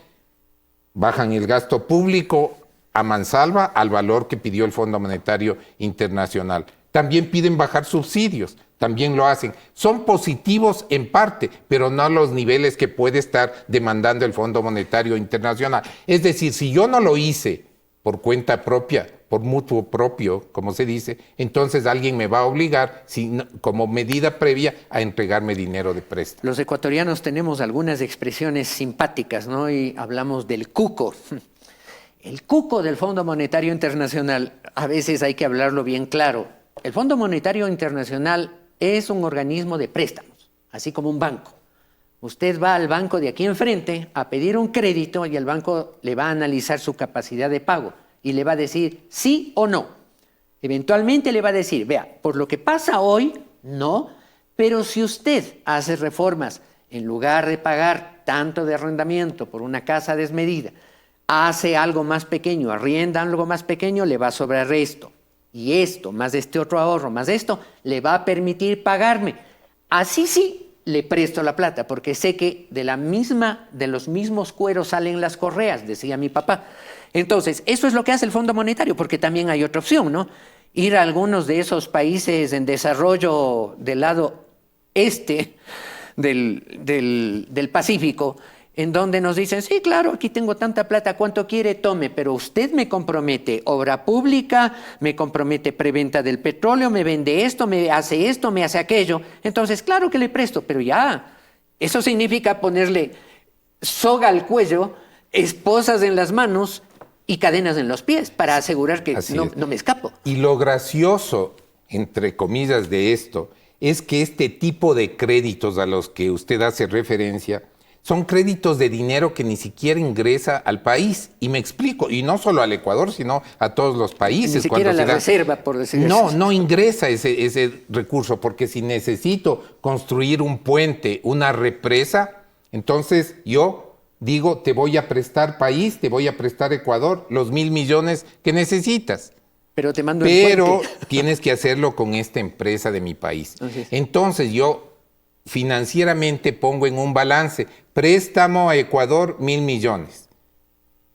bajan el gasto público a mansalva al valor que pidió el Fondo Monetario Internacional. También piden bajar subsidios, también lo hacen. Son positivos en parte, pero no a los niveles que puede estar demandando el Fondo Monetario Internacional. Es decir, si yo no lo hice por cuenta propia, por mutuo propio, como se dice, entonces alguien me va a obligar, como medida previa, a entregarme dinero de préstamo. Los ecuatorianos tenemos algunas expresiones simpáticas, ¿no? Y hablamos del cuco. El cuco del Fondo Monetario Internacional, a veces hay que hablarlo bien claro. El Fondo Monetario Internacional es un organismo de préstamos, así como un banco. Usted va al banco de aquí enfrente a pedir un crédito y el banco le va a analizar su capacidad de pago y le va a decir sí o no. Eventualmente le va a decir, vea, por lo que pasa hoy, no, pero si usted hace reformas, en lugar de pagar tanto de arrendamiento por una casa desmedida, hace algo más pequeño, arrienda algo más pequeño, le va a sobrar esto. Y esto, más este otro ahorro, más esto, le va a permitir pagarme. Así sí, le presto la plata, porque sé que de los mismos cueros salen las correas, decía mi papá. Entonces, eso es lo que hace el Fondo Monetario, porque también hay otra opción, ¿no? Ir a algunos de esos países en desarrollo del lado este del Pacífico, en donde nos dicen, sí, claro, aquí tengo tanta plata, ¿cuánto quiere? Tome, pero usted me compromete obra pública, me compromete preventa del petróleo, me vende esto, me hace aquello. Entonces, claro que le presto, pero ya, eso significa ponerle soga al cuello, esposas en las manos y cadenas en los pies para asegurar que no me escapo. Y lo gracioso, entre comillas, de esto, es que este tipo de créditos a los que usted hace referencia son créditos de dinero que ni siquiera ingresa al país. Y me explico, y no solo al Ecuador, sino a todos los países. Ni siquiera la reserva, por decir eso. No, no ingresa ese recurso, porque si necesito construir un puente, una represa, entonces yo digo, te voy a prestar país, te voy a prestar Ecuador, los 1.000 millones que necesitas. Pero te mando el puente. Tienes que hacerlo con esta empresa de mi país. Entonces yo financieramente pongo en un balance, préstamo a Ecuador 1.000 millones.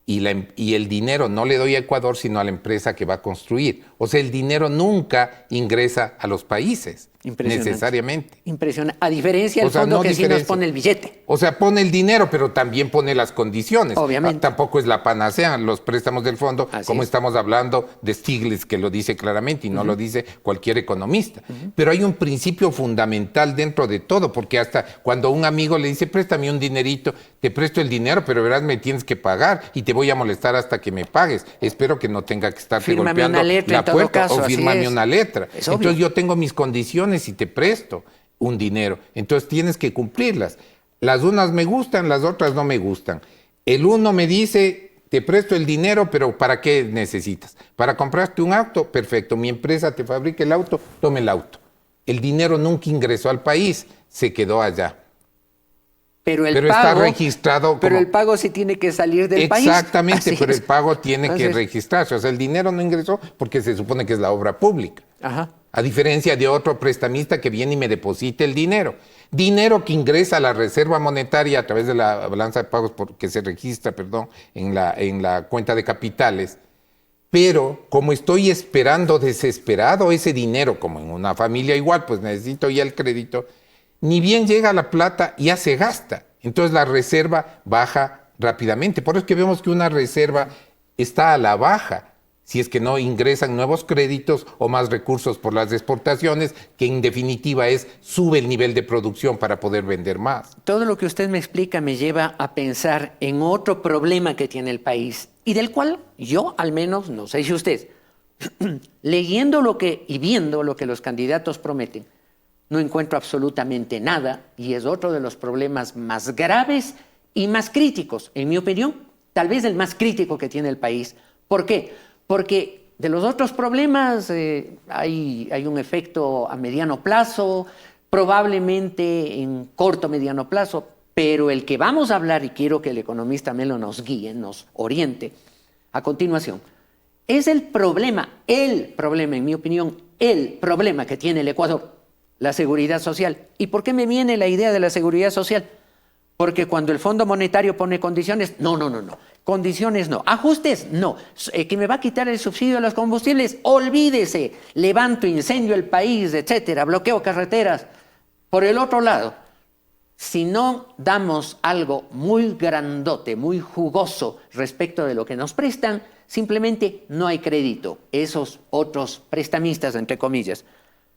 Y el dinero no le doy a Ecuador, sino a la empresa que va a construir. O sea, el dinero nunca ingresa a los países, necesariamente. Impresionante. A diferencia del fondo que sí nos pone el billete. O sea, pone el dinero, pero también pone las condiciones. Obviamente. Tampoco es la panacea los préstamos del fondo, como estamos hablando de Stiglitz, que lo dice claramente, y no lo dice cualquier economista. Pero hay un principio fundamental dentro de todo, porque hasta cuando un amigo le dice, préstame un dinerito, te presto el dinero, pero verás, me tienes que pagar y te voy a molestar hasta que me pagues. Espero que no tenga que estarte golpeando la puerta o fírmame una letra. Entonces yo tengo mis condiciones y te presto un dinero. Entonces tienes que cumplirlas. Las unas me gustan, las otras no me gustan. El uno me dice, te presto el dinero, pero ¿para qué necesitas? Para comprarte un auto, perfecto. Mi empresa te fabrica el auto, tome el auto. El dinero nunca ingresó al país, se quedó allá. Pero pago, está registrado. Pero el pago sí tiene que salir del país. Exactamente, pero el pago tiene que registrarse. O sea, el dinero no ingresó porque se supone que es la obra pública. Ajá. A diferencia de otro prestamista que viene y me deposita el dinero. Dinero que ingresa a la reserva monetaria a través de la balanza de pagos que se registra, en la cuenta de capitales. Pero como estoy esperando desesperado ese dinero, como en una familia igual, pues necesito ya el crédito, ni bien llega la plata, ya se gasta. Entonces la reserva baja rápidamente. Por eso es que vemos que una reserva está a la baja, si es que no ingresan nuevos créditos o más recursos por las exportaciones, que en definitiva sube el nivel de producción para poder vender más. Todo lo que usted me explica me lleva a pensar en otro problema que tiene el país y del cual yo, al menos, no sé si usted, leyendo y viendo lo que los candidatos prometen, no encuentro absolutamente nada y es otro de los problemas más graves y más críticos, en mi opinión, tal vez el más crítico que tiene el país. ¿Por qué? Porque de los otros problemas hay un efecto a mediano plazo, probablemente en corto mediano plazo, pero el que vamos a hablar, y quiero que el economista Melo nos guíe, nos oriente a continuación, es el problema, en mi opinión, el problema que tiene el Ecuador. La seguridad social. ¿Y por qué me viene la idea de la seguridad social? Porque cuando el Fondo Monetario pone condiciones, no. Condiciones no. Ajustes no. Que me va a quitar el subsidio a los combustibles, olvídese. Levanto, incendio el país, etcétera, bloqueo carreteras. Por el otro lado, si no damos algo muy grandote, muy jugoso respecto de lo que nos prestan, simplemente no hay crédito. Esos otros prestamistas, entre comillas.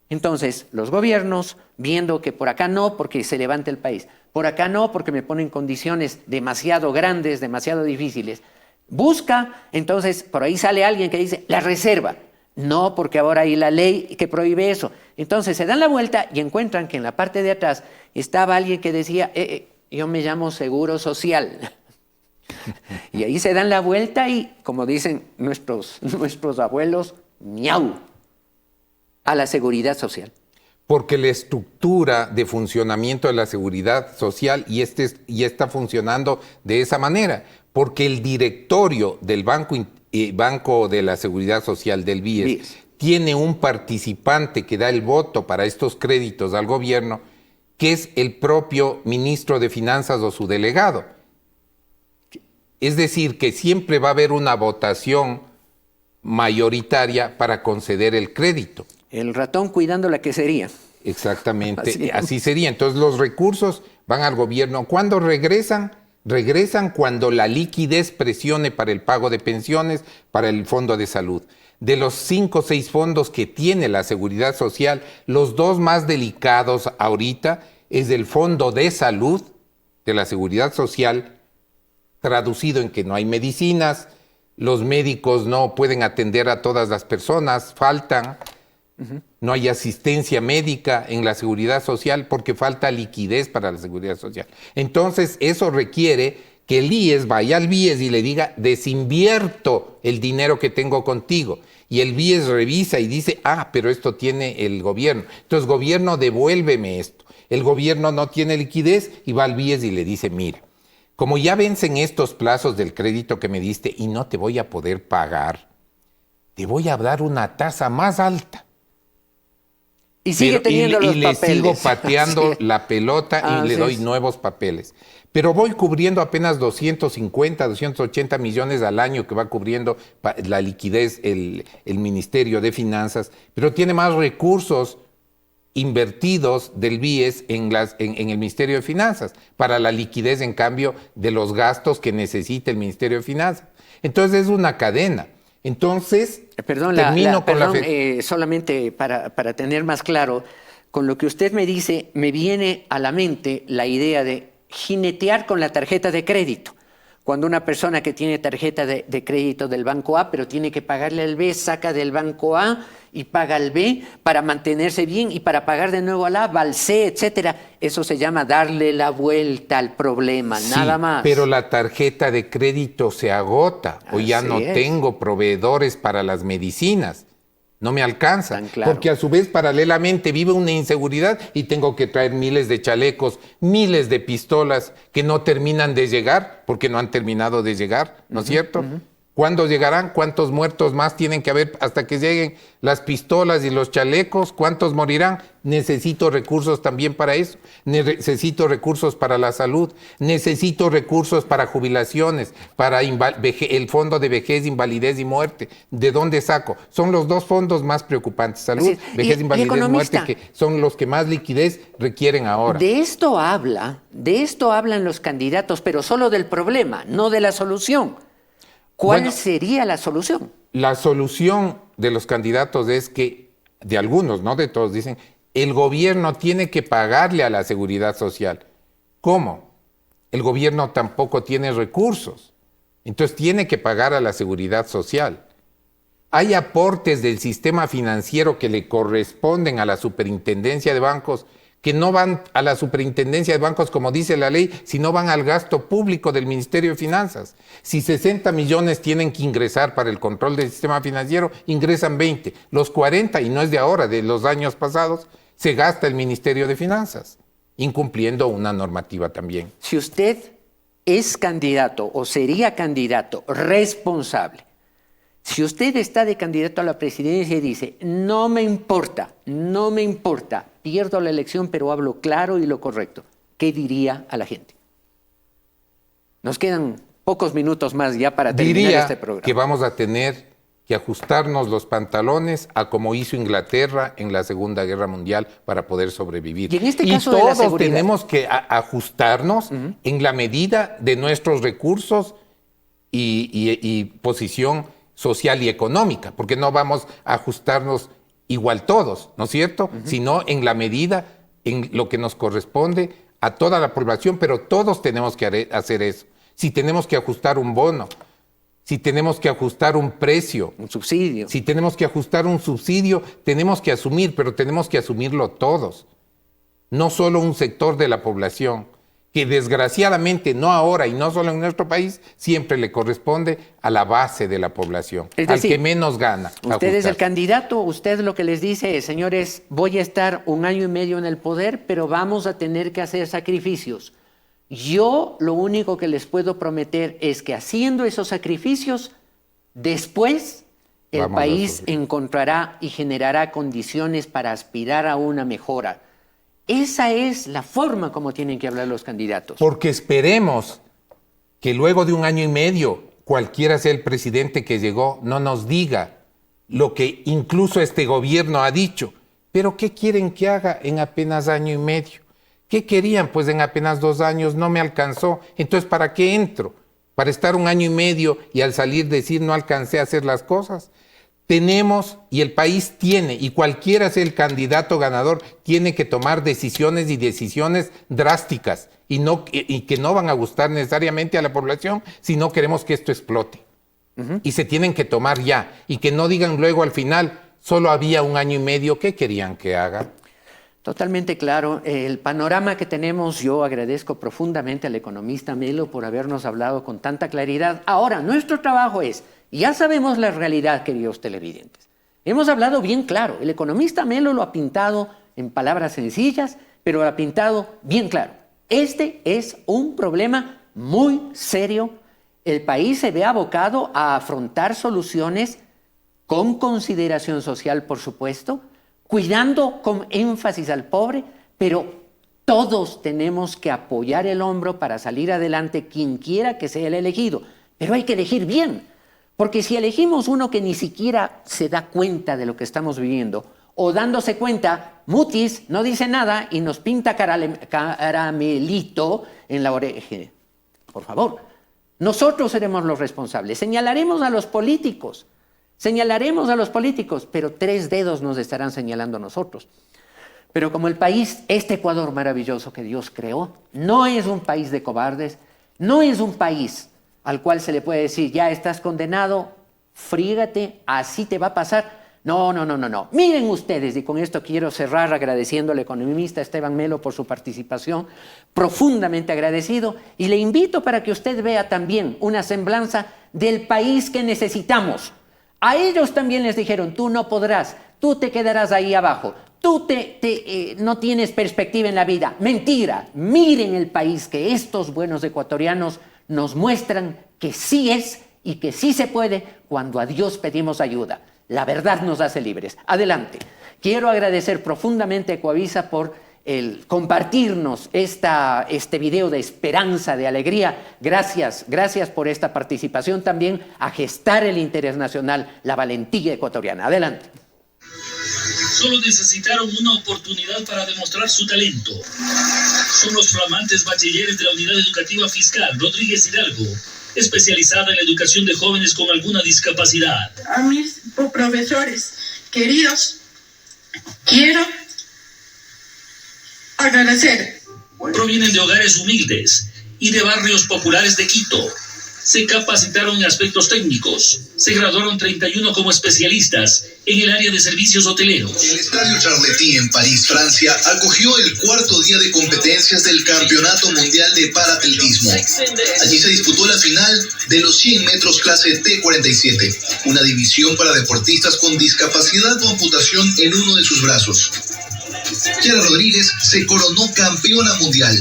Entonces, los gobiernos, viendo que por acá no, porque se levanta el país, por acá no, porque me ponen condiciones demasiado grandes, demasiado difíciles, busca, entonces, por ahí sale alguien que dice, la reserva. No, porque ahora hay la ley que prohíbe eso. Entonces, se dan la vuelta y encuentran que en la parte de atrás estaba alguien que decía, yo me llamo Seguro Social. Y ahí se dan la vuelta y, como dicen nuestros abuelos, miau, a la seguridad social. Porque la estructura de funcionamiento de la seguridad social y está funcionando de esa manera. Porque el directorio del Banco de la Seguridad Social del BIES tiene un participante que da el voto para estos créditos al gobierno, que es el propio ministro de Finanzas o su delegado. Es decir, que siempre va a haber una votación mayoritaria para conceder el crédito. El ratón cuidando la quesería. Exactamente, así sería. Entonces los recursos van al gobierno. ¿Cuándo regresan? Regresan cuando la liquidez presione para el pago de pensiones, para el fondo de salud. De los 5 o 6 fondos que tiene la Seguridad Social, los 2 más delicados ahorita es el Fondo de Salud de la Seguridad Social, traducido en que no hay medicinas, los médicos no pueden atender a todas las personas, faltan. No hay asistencia médica en la seguridad social porque falta liquidez para la seguridad social. Entonces, eso requiere que el IES vaya al BIES y le diga, desinvierto el dinero que tengo contigo. Y el BIES revisa y dice, pero esto tiene el gobierno. Entonces, gobierno, devuélveme esto. El gobierno no tiene liquidez y va al BIES y le dice, mira, como ya vencen estos plazos del crédito que me diste y no te voy a poder pagar, te voy a dar una tasa más alta. Y sigue teniendo los papeles. Y le sigo pateando la pelota y le doy nuevos papeles. Pero voy cubriendo apenas 250, 280 millones al año que va cubriendo la liquidez el Ministerio de Finanzas, pero tiene más recursos invertidos del BIES en el Ministerio de Finanzas para la liquidez, en cambio, de los gastos que necesita el Ministerio de Finanzas. Entonces es una cadena. Entonces, solamente para tener más claro, con lo que usted me dice, me viene a la mente la idea de jinetear con la tarjeta de crédito. Cuando una persona que tiene tarjeta de crédito del banco A, pero tiene que pagarle al B, saca del banco A y paga al B para mantenerse bien y para pagar de nuevo al A, va al C, etcétera. Eso se llama darle la vuelta al problema, nada más. Pero la tarjeta de crédito se agota o ya no tengo proveedores para las medicinas. No me alcanza, porque a su vez paralelamente vive una inseguridad y tengo que traer miles de chalecos, miles de pistolas que no terminan de llegar, porque no han terminado de llegar, ¿no es cierto? ¿Cuándo llegarán? ¿Cuántos muertos más tienen que haber hasta que lleguen las pistolas y los chalecos? ¿Cuántos morirán? Necesito recursos también para eso. Necesito recursos para la salud. Necesito recursos para jubilaciones, para el fondo de vejez, invalidez y muerte. ¿De dónde saco? Son los 2 fondos más preocupantes. Salud, vejez, invalidez y muerte, que son los que más liquidez requieren ahora. De esto hablan los candidatos, pero solo del problema, no de la solución. ¿Cuál sería la solución? La solución de los candidatos es que, de algunos, no de todos, dicen, el gobierno tiene que pagarle a la seguridad social. ¿Cómo? El gobierno tampoco tiene recursos. Entonces tiene que pagar a la seguridad social. Hay aportes del sistema financiero que le corresponden a la superintendencia de bancos que no van a la superintendencia de bancos, como dice la ley, sino van al gasto público del Ministerio de Finanzas. Si 60 millones tienen que ingresar para el control del sistema financiero, ingresan 20. Los 40, y no es de ahora, de los años pasados, se gasta el Ministerio de Finanzas, incumpliendo una normativa también. Si usted es candidato o sería candidato responsable, si usted está de candidato a la presidencia y dice, no me importa, pierdo la elección, pero hablo claro y lo correcto, ¿qué diría a la gente? Nos quedan pocos minutos más ya para terminar este programa. Que vamos a tener que ajustarnos los pantalones a como hizo Inglaterra en la Segunda Guerra Mundial para poder sobrevivir. Y en este caso de la todos seguridad, tenemos que ajustarnos en la medida de nuestros recursos y posición social y económica, porque no vamos a ajustarnos igual todos, ¿no es cierto? Sino en la medida en lo que nos corresponde a toda la población, pero todos tenemos que hacer eso. Si tenemos que ajustar un bono, si tenemos que ajustar un precio, un subsidio, si tenemos que ajustar un subsidio, tenemos que asumir, pero tenemos que asumirlo todos, no solo un sector de la población, que desgraciadamente no ahora y no solo en nuestro país, siempre le corresponde a la base de la población, es decir, al que menos gana. Usted es el candidato, usted lo que les dice es, señores, voy a estar 1 año y medio en el poder, pero vamos a tener que hacer sacrificios. Yo lo único que les puedo prometer es que haciendo esos sacrificios, después el país encontrará y generará condiciones para aspirar a una mejora. Esa es la forma como tienen que hablar los candidatos. Porque esperemos que luego de 1 año y medio, cualquiera sea el presidente que llegó, no nos diga lo que incluso este gobierno ha dicho. Pero ¿qué quieren que haga en apenas 1 año y medio? ¿Qué querían? Pues en apenas 2 años no me alcanzó. Entonces, ¿para qué entro? ¿Para estar 1 año y medio y al salir decir no alcancé a hacer las cosas? Tenemos, y el país tiene, y cualquiera sea el candidato ganador, tiene que tomar decisiones y decisiones drásticas y que no van a gustar necesariamente a la población si no queremos que esto explote. Y se tienen que tomar ya, y que no digan luego al final, solo había 1 año y medio, ¿qué querían que haga? Totalmente claro. El panorama que tenemos, yo agradezco profundamente al economista Melo por habernos hablado con tanta claridad. Ahora, nuestro trabajo es, ya sabemos la realidad, queridos televidentes. Hemos hablado bien claro. El economista Melo lo ha pintado en palabras sencillas, pero lo ha pintado bien claro. Este es un problema muy serio. El país se ve abocado a afrontar soluciones con consideración social, por supuesto, cuidando con énfasis al pobre, pero todos tenemos que apoyar el hombro para salir adelante, quien quiera que sea el elegido. Pero hay que elegir bien, porque si elegimos uno que ni siquiera se da cuenta de lo que estamos viviendo, o dándose cuenta, mutis, no dice nada y nos pinta caramelito en la oreja. Por favor, nosotros seremos los responsables. Señalaremos a los políticos, pero 3 dedos nos estarán señalando a nosotros. Pero como el país, este Ecuador maravilloso que Dios creó, no es un país de cobardes, no es un país al cual se le puede decir, ya estás condenado, frígate, así te va a pasar. No. Miren ustedes, y con esto quiero cerrar agradeciendo al economista Esteban Melo por su participación, profundamente agradecido, y le invito para que usted vea también una semblanza del país que necesitamos. A ellos también les dijeron, tú no podrás, tú te quedarás ahí abajo, tú no tienes perspectiva en la vida. Mentira, miren el país que estos buenos ecuatorianos nos muestran que sí es y que sí se puede cuando a Dios pedimos ayuda. La verdad nos hace libres. Adelante. Quiero agradecer profundamente a Ecoavisa por el compartirnos este video de esperanza, de alegría. Gracias por esta participación también a gestar el interés nacional, la valentía ecuatoriana. Adelante. Solo necesitaron una oportunidad para demostrar su talento. Son los flamantes bachilleres de la Unidad Educativa Fiscal Rodríguez Hidalgo, especializada en la educación de jóvenes con alguna discapacidad. A mis profesores queridos, quiero agradecer. Provienen de hogares humildes y de barrios populares de Quito. Se capacitaron en aspectos técnicos. Se graduaron 31 como especialistas en el área de servicios hoteleros. El Estadio Charletti en París, Francia, acogió el 4º día de competencias del Campeonato Mundial de Paratletismo. Allí se disputó la final de los 100 metros clase T47, una división para deportistas con discapacidad o amputación en uno de sus brazos. Kiara Rodríguez se coronó campeona mundial,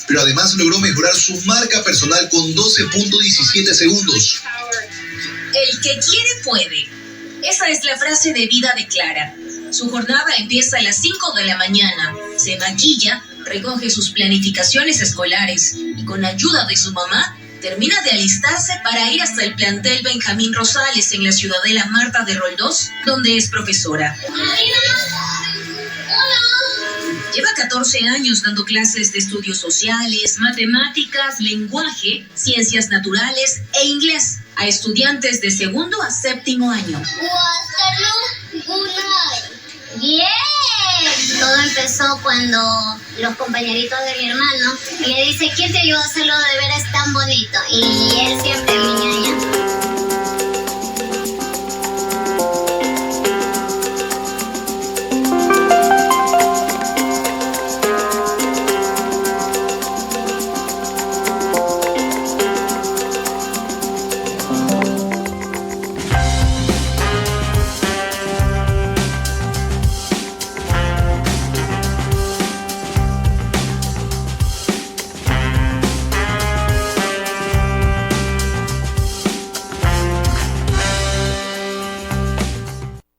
pero además logró mejorar su marca personal con 12.17 segundos. El que quiere puede. Esa es la frase de vida de Clara. Su jornada empieza a las 5 de la mañana. Se maquilla, recoge sus planificaciones escolares y con ayuda de su mamá termina de alistarse para ir hasta el plantel Benjamín Rosales en la ciudadela Marta de Roldós, donde es profesora. Lleva 14 años dando clases de estudios sociales, matemáticas, lenguaje, ciencias naturales e inglés a estudiantes de segundo a séptimo año. ¡Bien! Todo empezó cuando los compañeritos de mi hermano le dice, ¿quién te ayudó a hacer los deberes tan bonito? Y él siempre